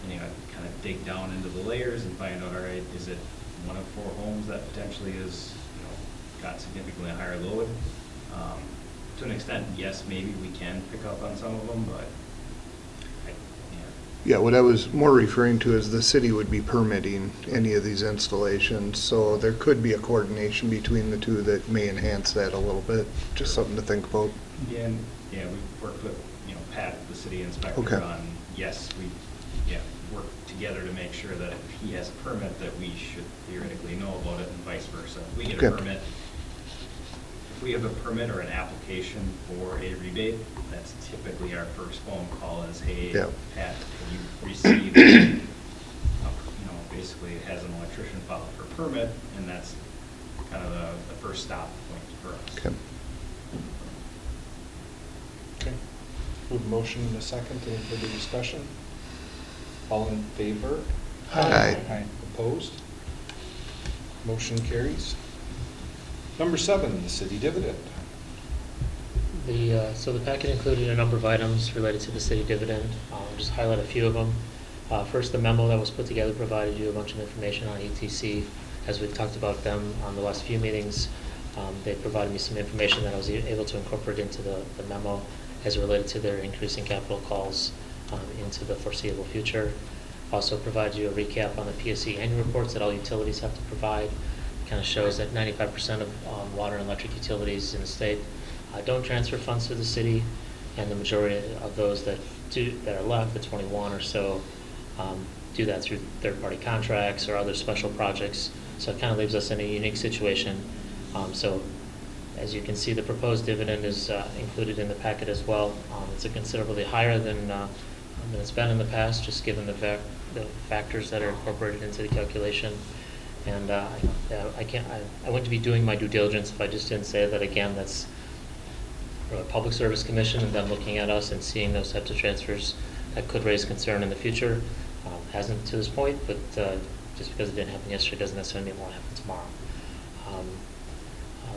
and you kind of dig down into the layers and find out, all right, is it one of 4 homes that potentially is, got significantly higher load? To an extent, yes, maybe we can pick up on some of them, but Yeah, what I was more referring to is the city would be permitting any of these installations, so there could be a coordination between the two that may enhance that a little bit, just something to think about. Yeah, we've worked with, Pat, the city inspector, Okay. on, yes, we work together to make sure that if he has a permit, that we should theoretically know about it and vice versa. If we get a Okay. permit, if we have a permit or an application for a rebate, that's typically our first phone call is, hey, Yeah. Pat, have you received, basically it has an electrician file for permit, and that's kind of the first stop point for us. Okay. Okay. We have a motion and a second. Any further discussion? All in favor? Aye. Opposed? Motion carries. Number 7, the city dividend. So the packet included a number of items related to the city dividend. I'll just highlight a few of them. First, the memo that was put together provided you a bunch of information on ETC. As we've talked about them on the last few meetings, they provided me some information that I was able to incorporate into the memo as related to their increasing capital calls into the foreseeable future. Also provide you a recap on the PSC annual reports that all utilities have to provide. Kind of shows that 95% of water and electric utilities in the state don't transfer funds to the city, and the majority of those that are left, the 21 or so, do that through third-party contracts or other special projects. So it kind of leaves us in a unique situation. So as you can see, the proposed dividend is included in the packet as well. It's considerably higher than it's been in the past, just given the factors that are incorporated into the calculation. And I wouldn't be doing my due diligence if I just didn't say that again. That's for the Public Service Commission and them looking at us and seeing those types of transfers that could raise concern in the future. Hasn't to this point, but just because it didn't happen yesterday doesn't necessarily mean it won't happen tomorrow.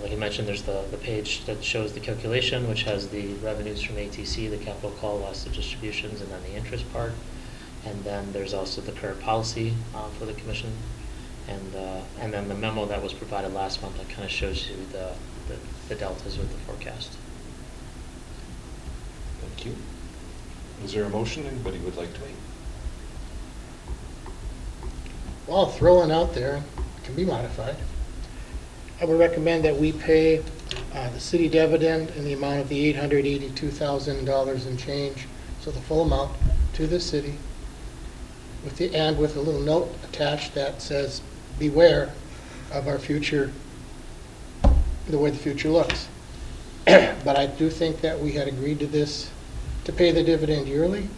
Like I mentioned, there's the page that shows the calculation, which has the revenues from ATC, the capital call, less the distributions, and then the interest part. And then there's also the current policy for the commission. And then the memo that was provided last month that kind of shows you the deltas with the forecast. Thank you. Is there a motion anybody would like to make? Well, I'll throw one out there, it can be modified. I would recommend that we pay the city dividend in the amount of the $882,000 and change, so the full amount to the city, with a little note attached that says, beware of our future, the way the future looks. But I do think that we had agreed to this, to pay the dividend yearly,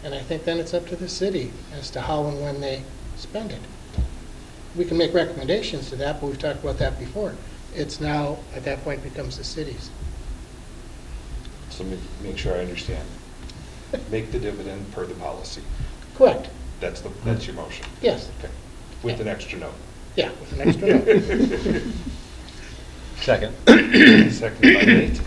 and I think then it's up to the city as to how and when they spend it. We can make recommendations to that, but we've talked about that before. It's now, at that point, becomes the city's. So make sure I understand. Make the dividend per the policy. Correct. That's your motion. Yes. Okay. With an extra note. Yeah, with an extra note. Second. Seconded by Nate.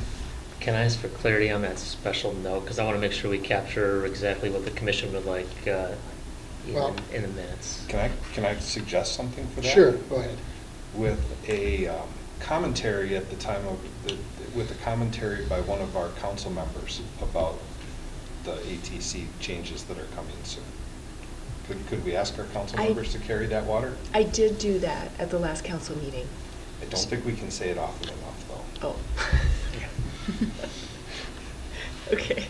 Can I ask for clarity on that special note? Because I want to make sure we capture exactly what the commission would like Well, in the minutes. Can I suggest something for that? Sure, go ahead. With a commentary at the time of with a commentary by one of our council members about the ATC changes that are coming soon. Could we ask our council members to carry that water? I did do that at the last council meeting. I don't think we can say it often enough, though. Oh. Okay.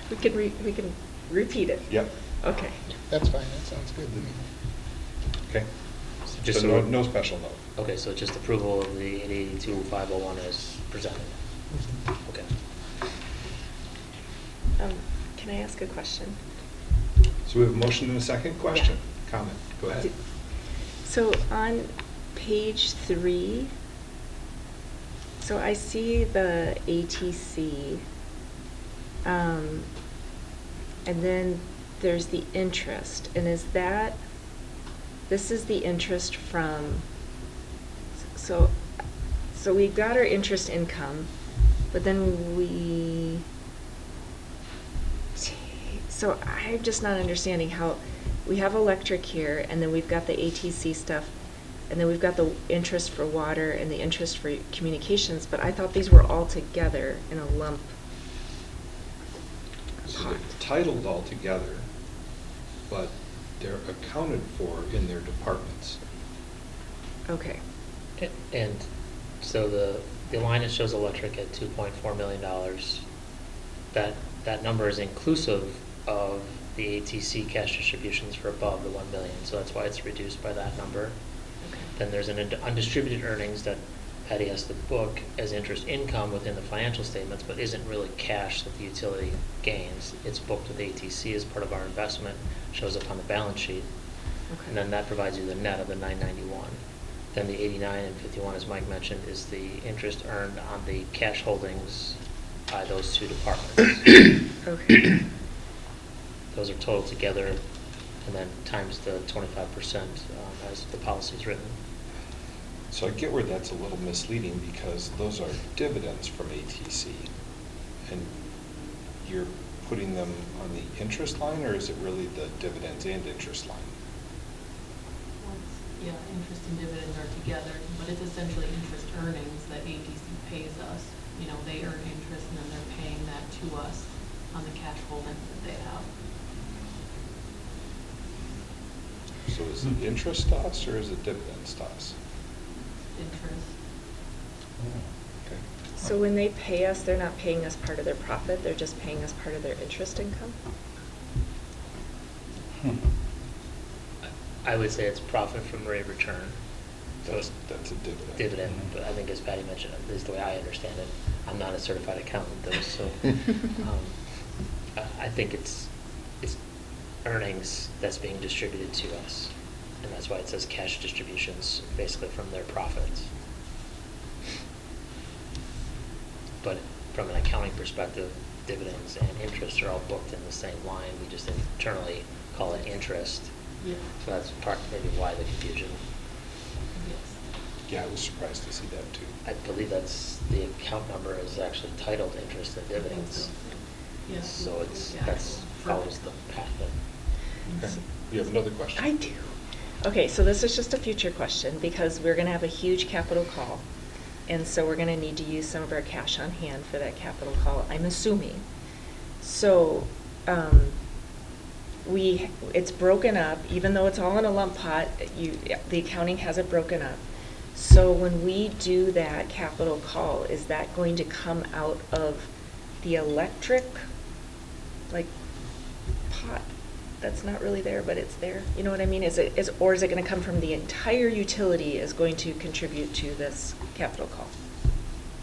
We can repeat it. Yep. Okay. That's fine, that sounds good to me. Okay. So just So no special note. Okay, so just approval of the 882-501 as presented. Okay. Can I ask a question? So we have a motion and a second. Question, comment, go ahead. So on page 3, So I see the ATC, and then there's the interest, and is that, this is the interest from, so we got our interest income, but then so I'm just not understanding how, we have electric here, and then we've got the ATC stuff, and then we've got the interest for water and the interest for communications, but I thought these were all together in a lump So pot. they're titled all together, but they're accounted for in their departments. Okay. And so the line that shows electric at $2.4 million, that number is inclusive of the ATC cash distributions for above the 1 million, so that's why it's reduced by that number. Okay. Then there's an undistributed earnings that Patty has to book as interest income within the financial statements, but isn't really cash that the utility gains. It's booked with ATC as part of our investment, shows up on the balance sheet. Okay. And then that provides you the net of the 991. Then the 89 and 51, as Mike mentioned, is the interest earned on the cash holdings by those two departments. Okay. Those are totaled together and then times the 25% as the policy is written. So I get where that's a little misleading because those are dividends from ATC. And you're putting them on the interest line, or is it really the dividends and interest line? Yeah, interest and dividends are together, but it's essentially interest earnings that ATC pays us. You know, they earn interest and then they're paying that to us on the cash holdings that they have. So is it interest to us, or is it dividends to us? Interest. Okay. So when they pay us, they're not paying us part of their profit, they're just paying us part of their interest income? I would say it's profit from rate of return. So That's a dividend. dividend, but I think as Patty mentioned, at least the way I understand it, I'm not a certified accountant though, so I think it's earnings that's being distributed to us, and that's why it says cash distributions, basically from their profits. But from an accounting perspective, dividends and interest are all booked in the same line. We just internally call it interest. Yeah. So that's part maybe why the confusion. Yes. Yeah, I was surprised to see that too. I believe that's, the account number is actually titled interest and I think dividends. so. Yeah. So it's, Yeah. that's follows the pattern. Okay. You have another question? I do. Okay, so this is just a future question, because we're gonna have a huge capital call, and so we're gonna need to use some of our cash on hand for that capital call, I'm assuming. So, it's broken up, even though it's all in a lump pot, the accounting has it broken up. So when we do that capital call, is that going to come out of the electric, like, pot that's not really there, but it's there? You know what I mean? Or is it gonna come from the entire utility is going to contribute to this capital call?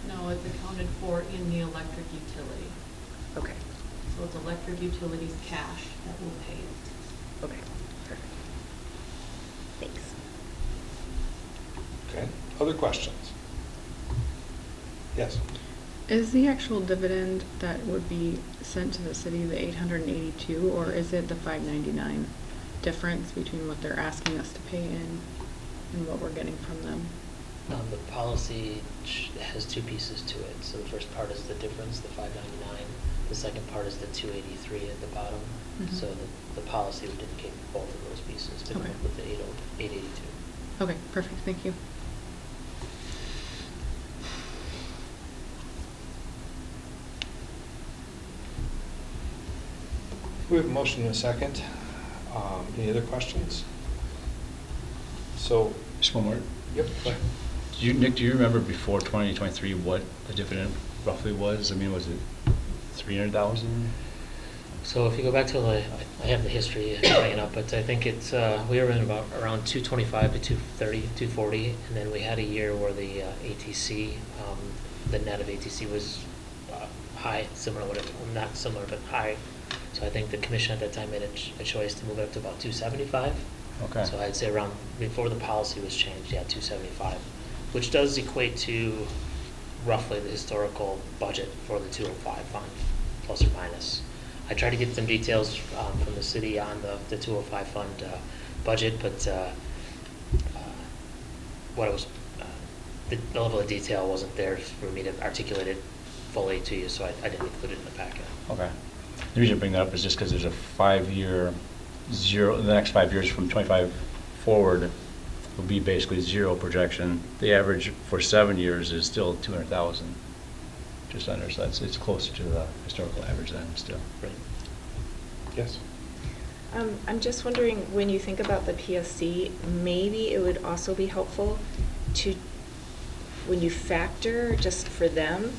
No, it's accounted for in the electric utility. Okay, So it's electric utilities cash that will pay it. okay, perfect. Thanks. Okay. Other questions? Yes. Is the actual dividend that would be sent to the city the 882, or is it the 599 difference between what they're asking us to pay in and what we're getting from them? The policy has two pieces to it. So the first part is the difference, the 599. The second part is the 283 at the bottom. Mhm. So the policy would indicate both of those pieces to come Okay. up with the 882. Okay, perfect, thank you. We have a motion and a second. Any other questions? So, Just one more. yep, go ahead. Nick, do you remember before 2023 what the dividend roughly was? I mean, was it 300,000? So if you go back to I have the history hanging up, but I think it's we were in about around 225 to 230, 240, and then we had a year where the ATC, the net of ATC was high, similar, not similar, but high. So I think the commission at that time made a choice to move it up to about 275. Okay. So I'd say around, before the policy was changed, yeah, 275, which does equate to roughly the historical budget for the 205 fund, plus or minus. I tried to get some details from the city on the 205 fund budget, but what it was, the level of detail wasn't there for me to articulate it fully to you, so I didn't include it in the packet. Okay. The reason I bring that up is just because there's a 5-year zero, the next 5 years from 25 forward will be basically zero projection. The average for 7 years is still 200,000, just under, so it's closer to the historical average then still. Right. Yes. I'm just wondering, when you think about the PSC, maybe it would also be helpful to, when you factor, just for them,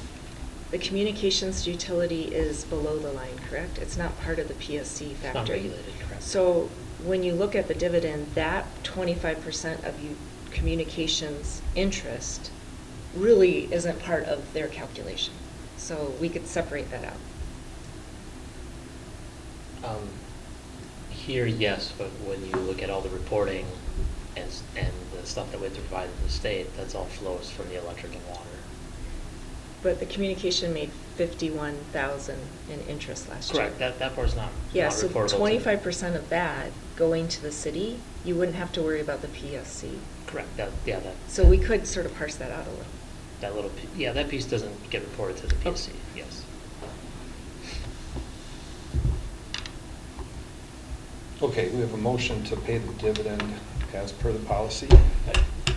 the communications utility is below the line, correct? It's not part of the PSC It's factoring. not regulated, correct. So when you look at the dividend, that 25% of you communications interest really isn't part of their calculation. So we could separate that out. Here, yes, but when you look at all the reporting and the stuff that we have to provide to the state, that's all flows from the electric and water. But the communication made 51,000 in interest last year. Correct, that part's not Yeah, not so reportable to- 25% of that going to the city, you wouldn't have to worry about the PSC. Correct, that So we could sort of parse that out a little. that little, yeah, that piece doesn't get reported to the PSC, yes. Okay, we have a motion to pay the dividend as per the policy.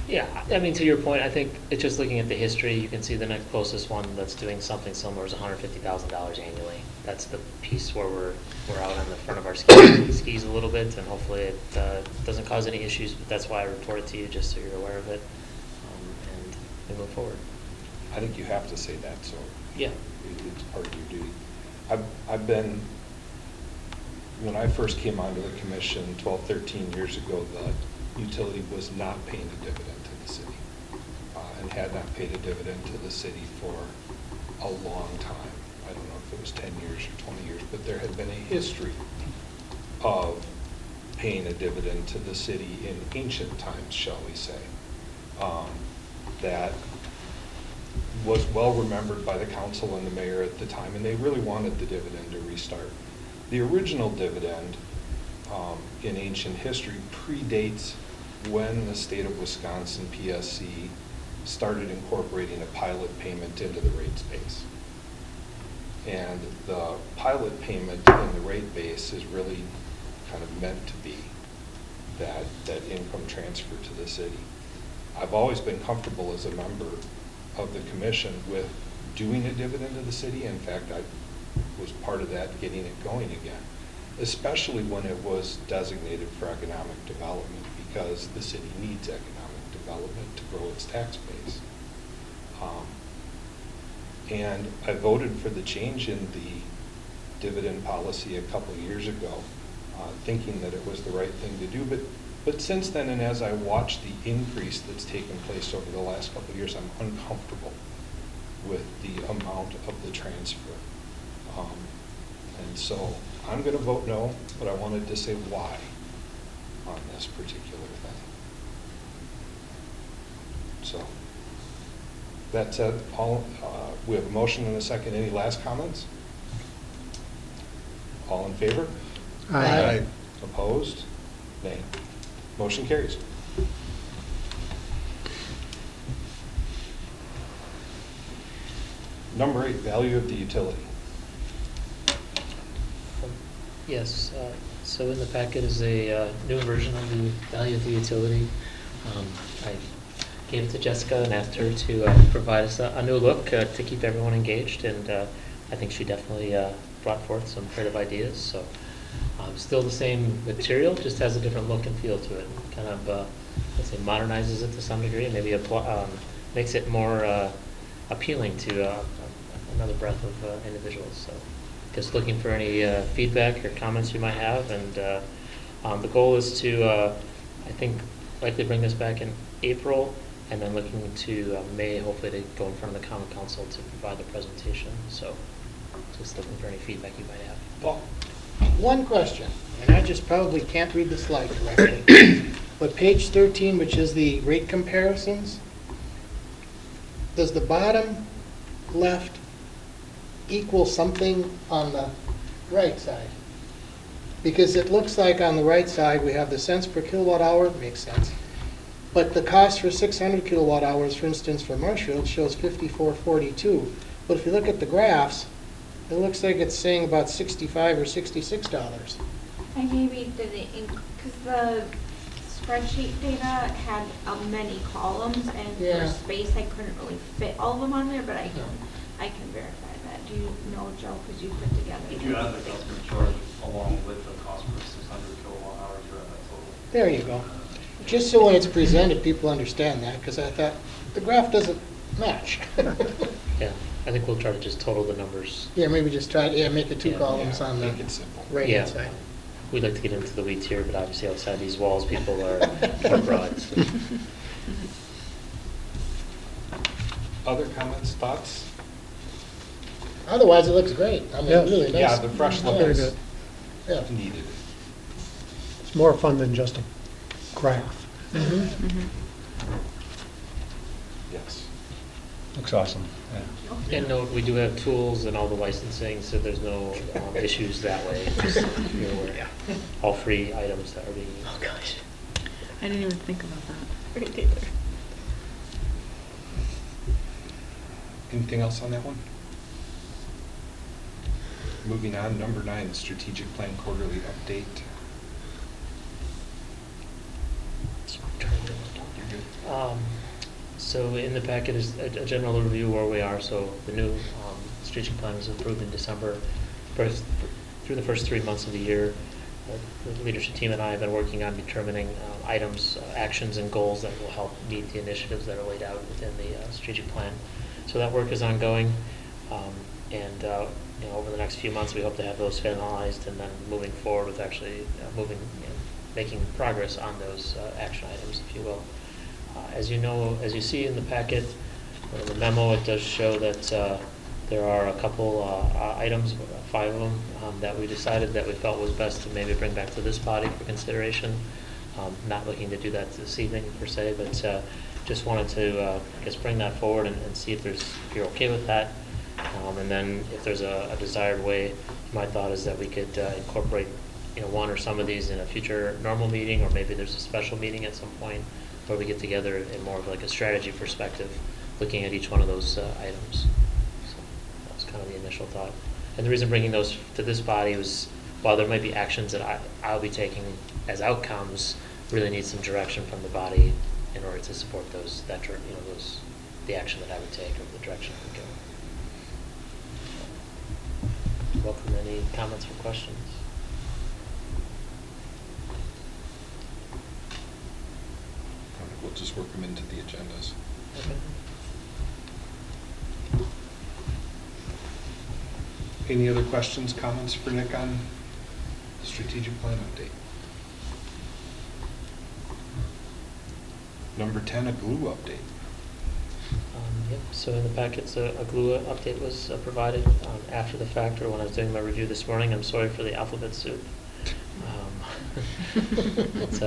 Yeah, I mean, to your point, I think it's just looking at the history, you can see the next closest one that's doing something similar is $150,000 annually. That's the piece where we're out on the front of our skis a little bit, and hopefully it doesn't cause any issues, but that's why I report it to you, just so you're aware of it, and we move forward. I think you have to say that, so Yeah. it's part of your duty. I've been, when I first came onto the commission 12, 13 years ago, the utility was not paying a dividend to the city, and had not paid a dividend to the city for a long time. I don't know if it was 10 years or 20 years, but there had been a history of paying a dividend to the city in ancient times, shall we say, that was well remembered by the council and the mayor at the time, and they really wanted the dividend to restart. The original dividend in ancient history predates when the state of Wisconsin PSC started incorporating a pilot payment into the rate base. And the pilot payment in the rate base is really kind of meant to be that income transfer to the city. I've always been comfortable as a member of the commission with doing a dividend to the city. In fact, I was part of that, getting it going again, especially when it was designated for economic development, because the city needs economic development to grow its tax base. And I voted for the change in the dividend policy a couple of years ago, thinking that it was the right thing to do. But since then, and as I watch the increase that's taken place over the last couple of years, I'm uncomfortable with the amount of the transfer. And so I'm going to vote no, but I wanted to say why on this particular thing. So that said, we have a motion and a second. Any last comments? All in favor? Aye. Opposed? Nay. Motion carries. Number 8, value of the utility. Yes, so in the packet is a new version of the value of the utility. I gave it to Jessica and asked her to provide us a new look to keep everyone engaged, and I think she definitely brought forth some creative ideas. So still the same material, just has a different look and feel to it. Kind of, let's say, modernizes it to some degree, and maybe makes it more appealing to another breadth of individuals. So just looking for any feedback or comments you might have, and the goal is to, I think, likely bring this back in April, and then looking to May, hopefully to go in front of the Common Council to provide the presentation. So just looking for any feedback you might have. Paul? One question, and I just probably can't read the slide correctly, but page 13, which is the rate comparisons, does the bottom left equal something on the right side? Because it looks like on the right side, we have the cents per kilowatt hour, makes sense. But the cost for 600 kilowatt hours, for instance, for Marshfield shows 54.42. But if you look at the graphs, it looks like it's saying about $65 or $66. I maybe didn't, because the spreadsheet data had many columns, and Yeah. for space, I couldn't really fit all of them on there, but I can verify that. Do you know, Joe, because you put together? If you add the customer charge along with the cost per 600 kilowatt hours, you're at that total. There you go. Just so when it's presented, people understand that, because I thought, the graph doesn't match. Yeah, I think we'll try to just total the numbers. Yeah, maybe just try, make it two Yeah. columns on the Make it simple. right-hand Yeah. side. We'd like to get into the weeds here, but obviously outside these walls, people are more broad. So. Other comments, thoughts? Otherwise, it looks great. I mean, Yes. really nice. Yeah, the fresh look Very is good. Yeah. needed. It's more fun than just a graph. Yes. Looks awesome, yeah. And note, we do have tools and all the licensing, so there's no issues that way. Just, you're aware. All free items that are being used. Oh, gosh. I didn't even think about that. Right either. Anything else on that one? Moving on, number 9, strategic plan quarterly update. You're good. So in the packet is a general review where we are. So the new strategic plan was approved in December. Through the first 3 months of the year, the leadership team and I have been working on determining items, actions, and goals that will help meet the initiatives that are laid out within the strategic plan. So that work is ongoing, and over the next few months, we hope to have those finalized, and then moving forward with actually making progress on those action items, if you will. As you know, as you see in the packet, the memo, it does show that there are a couple items, 5 of them, that we decided that we felt was best to maybe bring back to this body for consideration. Not looking to do that this evening per se, but just wanted to, I guess, bring that forward and see if you're okay with that. And then if there's a desired way, my thought is that we could incorporate, one or some of these in a future normal meeting, or maybe there's a special meeting at some point where we get together in more of like a strategy perspective, looking at each one of those items. So that was kind of the initial thought. And the reason bringing those to this body was, while there might be actions that I'll be taking as outcomes, really need some direction from the body in order to support those, the action that I would take or the direction I would go. Welcome any comments or questions. We'll just work them into the agendas. Any other questions, comments for Nick on the strategic plan update? Number 10, a glue update. Yep, so in the packets, a glue update was provided after the fact, or when I was doing my review this morning. I'm sorry for the alphabet soup. It's,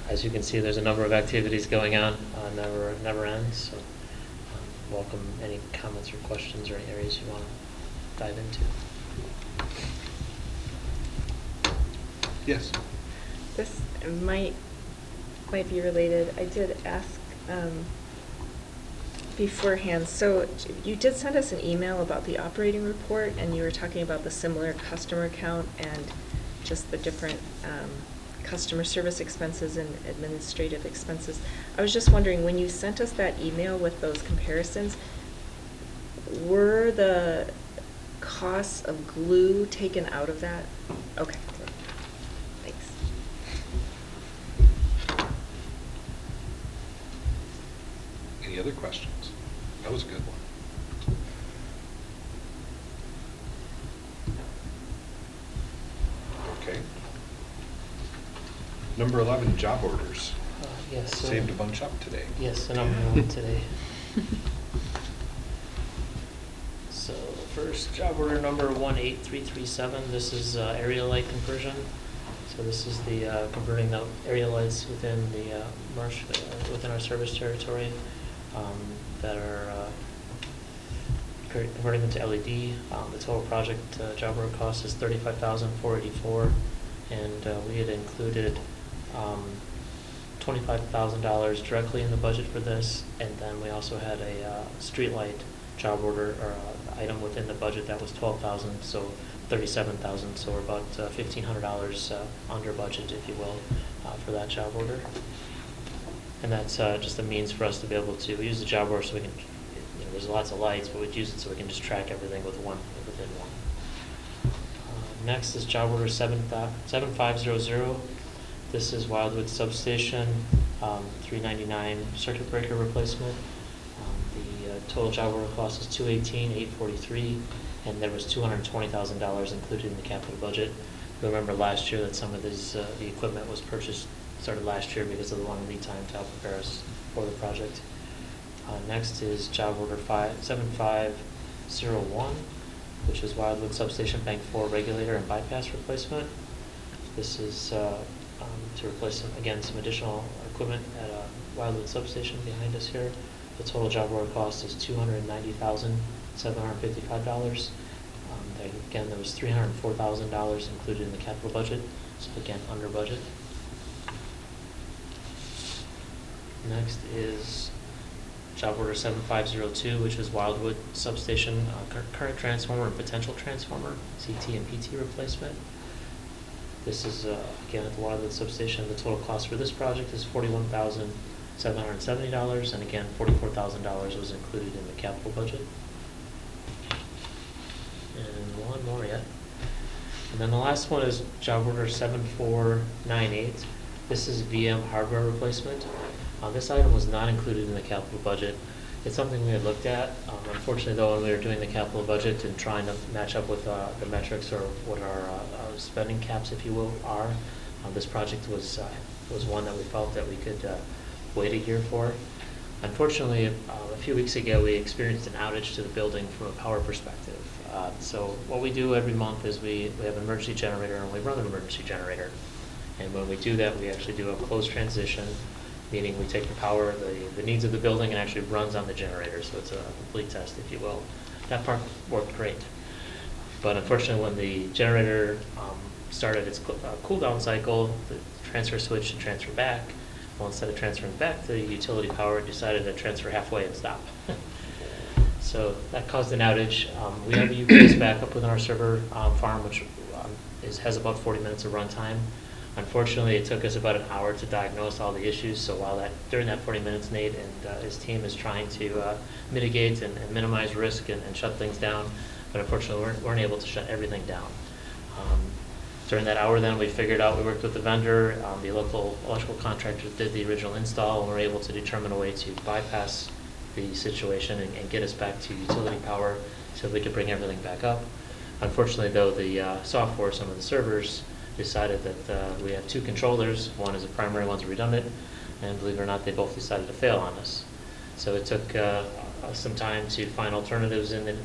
as you can see, there's a number of activities going on, never ends. So welcome any comments or questions or any areas you want to dive into. Yes. This might be related. I did ask beforehand. So you did send us an email about the operating report, and you were talking about the similar customer count and just the different customer service expenses and administrative expenses. I was just wondering, when you sent us that email with those comparisons, were the costs of glue taken out of that? Okay, thanks. Any other questions? That was a good one. Okay. Number 11, job orders. Yes. So Saved a bunch up today. Yes, a number one today. So first job order number 18337. This is area light conversion. So this is the converting the area lights within the within our service territory that are converting them to LED. The total project job order cost is $35,484, and we had included $25,000 directly in the budget for this, and then we also had a streetlight job order or item within the budget that was $12,000, so $37,000, so we're about $1,500 under budget, if you will, for that job order. And that's just a means for us to be able to use the job order so we can, there's lots of lights, but we'd use it so we can just track everything within one. Next is job order 7500. This is Wildwood Substation, 399 circuit breaker replacement. The total job order cost is $218,843, and there was $220,000 included in the capital budget. You'll remember last year that some of this, the equipment was purchased, started last year because of the long lead time to help prepare us for the project. Next is job order 7501, which is Wildwood Substation Bank 4 regulator and bypass replacement. This is to replace some additional equipment at Wildwood Substation behind us here. The total job order cost is $290,755. Again, there was $304,000 included in the capital budget, so again, under budget. Next is job order 7502, which is Wildwood Substation current transformer and potential transformer, CT and PT replacement. This is, again, at the Wildwood Substation. The total cost for this project is $41,770, and again, $44,000 was included in the capital budget. And one more yet. And then the last one is job order 7498. This is VM hardware replacement. This item was not included in the capital budget. It's something we had looked at. Unfortunately, though, when we were doing the capital budget and trying to match up with the metrics or what our spending caps, if you will, are, this project was one that we felt that we could wait a year for. Unfortunately, a few weeks ago, we experienced an outage to the building from a power perspective. So what we do every month is we have an emergency generator, and we run an emergency generator. And when we do that, we actually do a closed transition, meaning we take the power, the needs of the building, and actually runs on the generator. So it's a complete test, if you will. That part worked great. But unfortunately, when the generator started its cool down cycle, the transfer switch to transfer back, well, instead of transferring back to the utility power, it decided to transfer halfway and stop. So that caused an outage. We have a UPS backup within our server farm, which has about 40 minutes of runtime. Unfortunately, it took us about an hour to diagnose all the issues. So during that 40 minutes, Nate and his team is trying to mitigate and minimize risk and shut things down. But unfortunately, we weren't able to shut everything down. During that hour, then we figured out, we worked with the vendor, the local electrical contractor did the original install, and we were able to determine a way to bypass the situation and get us back to utility power so we could bring everything back up. Unfortunately, though, the software, some of the servers, decided that we have two controllers. One is a primary, one's redundant, and believe it or not, they both decided to fail on us. So it took some time to find alternatives in the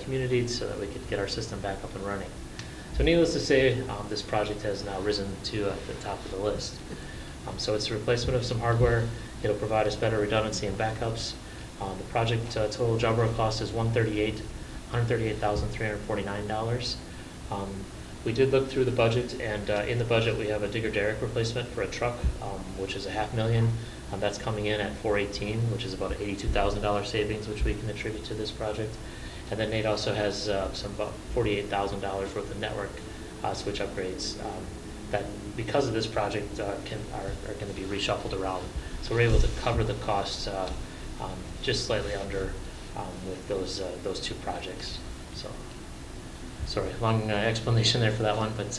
community so that we could get our system back up and running. So needless to say, this project has now risen to the top of the list. So it's a replacement of some hardware. It'll provide us better redundancy and backups. The project total job order cost is $138,349. We did look through the budget, and in the budget we have a digger derrick replacement for a truck, which is $500,000. That's coming in at $418,000, which is about $82,000 savings, which we can attribute to this project. And then Nate also has some about $48,000 worth of network switch upgrades that, because of this project, are going to be reshuffled around. So we're able to cover the costs just slightly under with those two projects. So, sorry, long explanation there for that one, but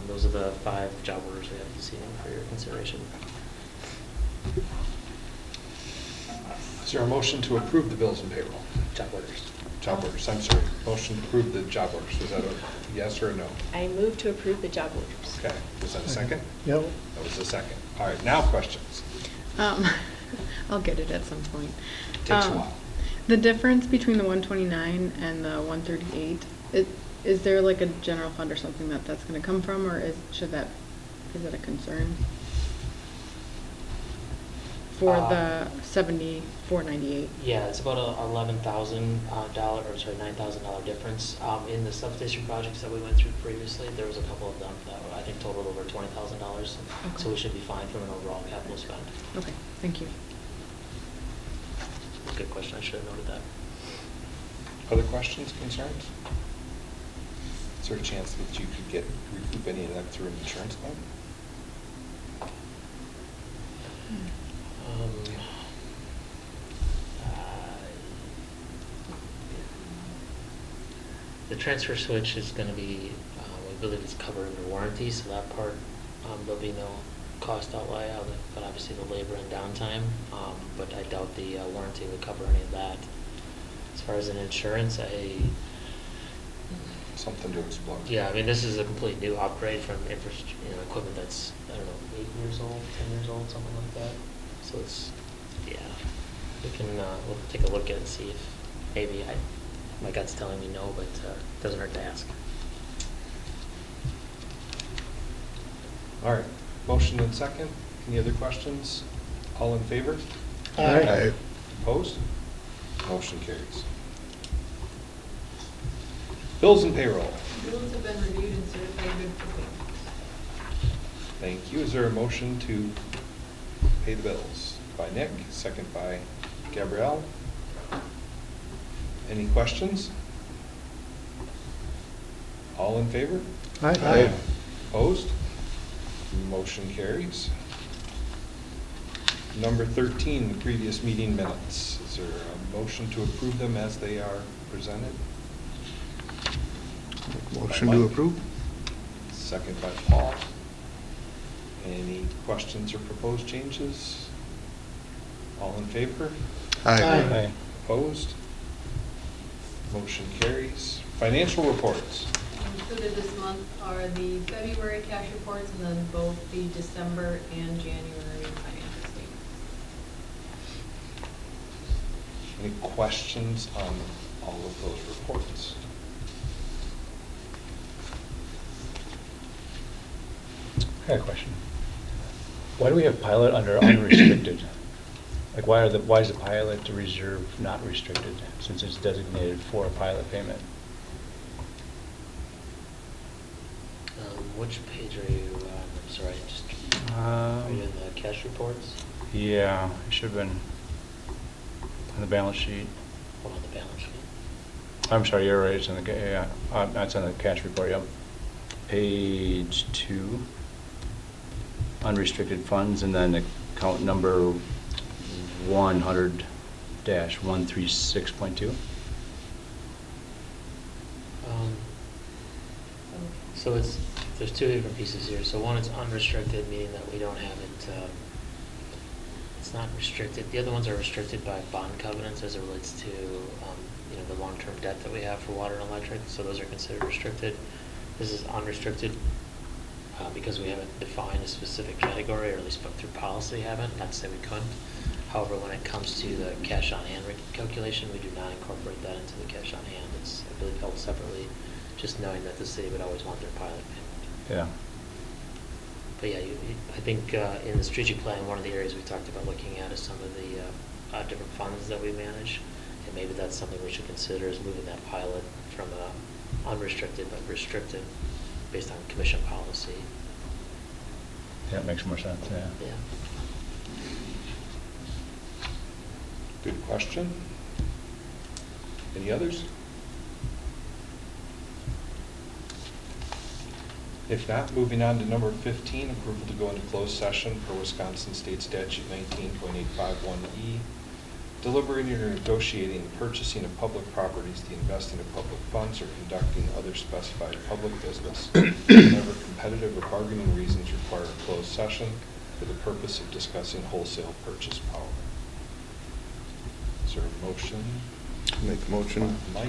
those are the 5 job orders we have this evening for your consideration. Is there a motion to approve the bills and payroll? Job orders. Job orders, I'm sorry. Motion to approve the job orders. Was that a yes or a no? I move to approve the job orders. Okay. Was that a second? Yep. That was a second. All right, now questions. I'll get it at some point. Takes a while. The difference between the 129 and the 138, is there like a general fund or something that's going to come from, or is that a concern? For the $74.98. Yeah, it's about a $11,000, or sorry, $9,000 difference. In the substation projects that we went through previously, there was a couple of them that were, I think, totaled over $20,000. So we should be fine from an overall capital spend. Okay, thank you. Good question, I should have noted that. Other questions, concerns? Is there a chance that you could recoup any of that through an insurance claim? The transfer switch is going to be, we believe it's covered under warranty, so that part, there'll be no cost outlay, but obviously the labor and downtime, but I doubt the warranty would cover any of that. As far as an insurance, Something to explore. yeah, I mean, this is a complete new upgrade from equipment that's, I don't know, 8 years old, 10 years old, something like that. So it's, yeah, we can, we'll take a look at it and see if maybe my gut's telling me no, but it doesn't hurt to ask. All right, motion and second. Any other questions? All in favor? Aye. Opposed? Motion carries. Bills and payroll. Bills have been reviewed and certified good for payment. Thank you. Is there a motion to pay the bills? By Nick, second by Gabrielle. Any questions? All in favor? Aye. Opposed? Motion carries. Number 13, the previous meeting minutes. Is there a motion to approve them as they are presented? Motion to approve? Second by Paul. Any questions or proposed changes? All in favor? Aye. Opposed? Motion carries. Financial reports. Included this month are the February cash reports and then both the December and January financial statements. Any questions on all of those reports? I got a question. Why do we have pilot under unrestricted? Like, why is the pilot to reserve not restricted, since it's designated for a pilot payment? Which page are you on? I'm sorry, are you in the cash reports? Yeah, it should have been on the balance sheet. Or on the balance sheet? I'm sorry, you're right, it's on the, that's on the cash report, yep. Page 2, unrestricted funds, and then account number 100-136.2. So there's two different pieces here. So one is unrestricted, meaning that we don't have it, it's not restricted. The other ones are restricted by bond covenants as it relates to, the long-term debt that we have for water and electric. So those are considered restricted. This is unrestricted because we haven't defined a specific category, or at least through policy haven't. Not to say we couldn't. However, when it comes to the cash on hand calculation, we do not incorporate that into the cash on hand. It's, I believe, held separately, just knowing that the city would always want their pilot payment. Yeah. But yeah, I think in the strategic plan, one of the areas we talked about looking at is some of the different funds that we manage, and maybe that's something we should consider, is moving that pilot from unrestricted but restricted based on commission policy. Yeah, it makes more sense, yeah. Yeah. Good question. Any others? If not, moving on to number 15, approval to go into closed session per Wisconsin State Statute 19.851E, deliberating or negotiating the purchasing of public properties, the investing of public funds, or conducting other specified public business whenever competitive or bargaining reasons require a closed session for the purpose of discussing wholesale purchase power. Is there a motion? Make a motion. Mike,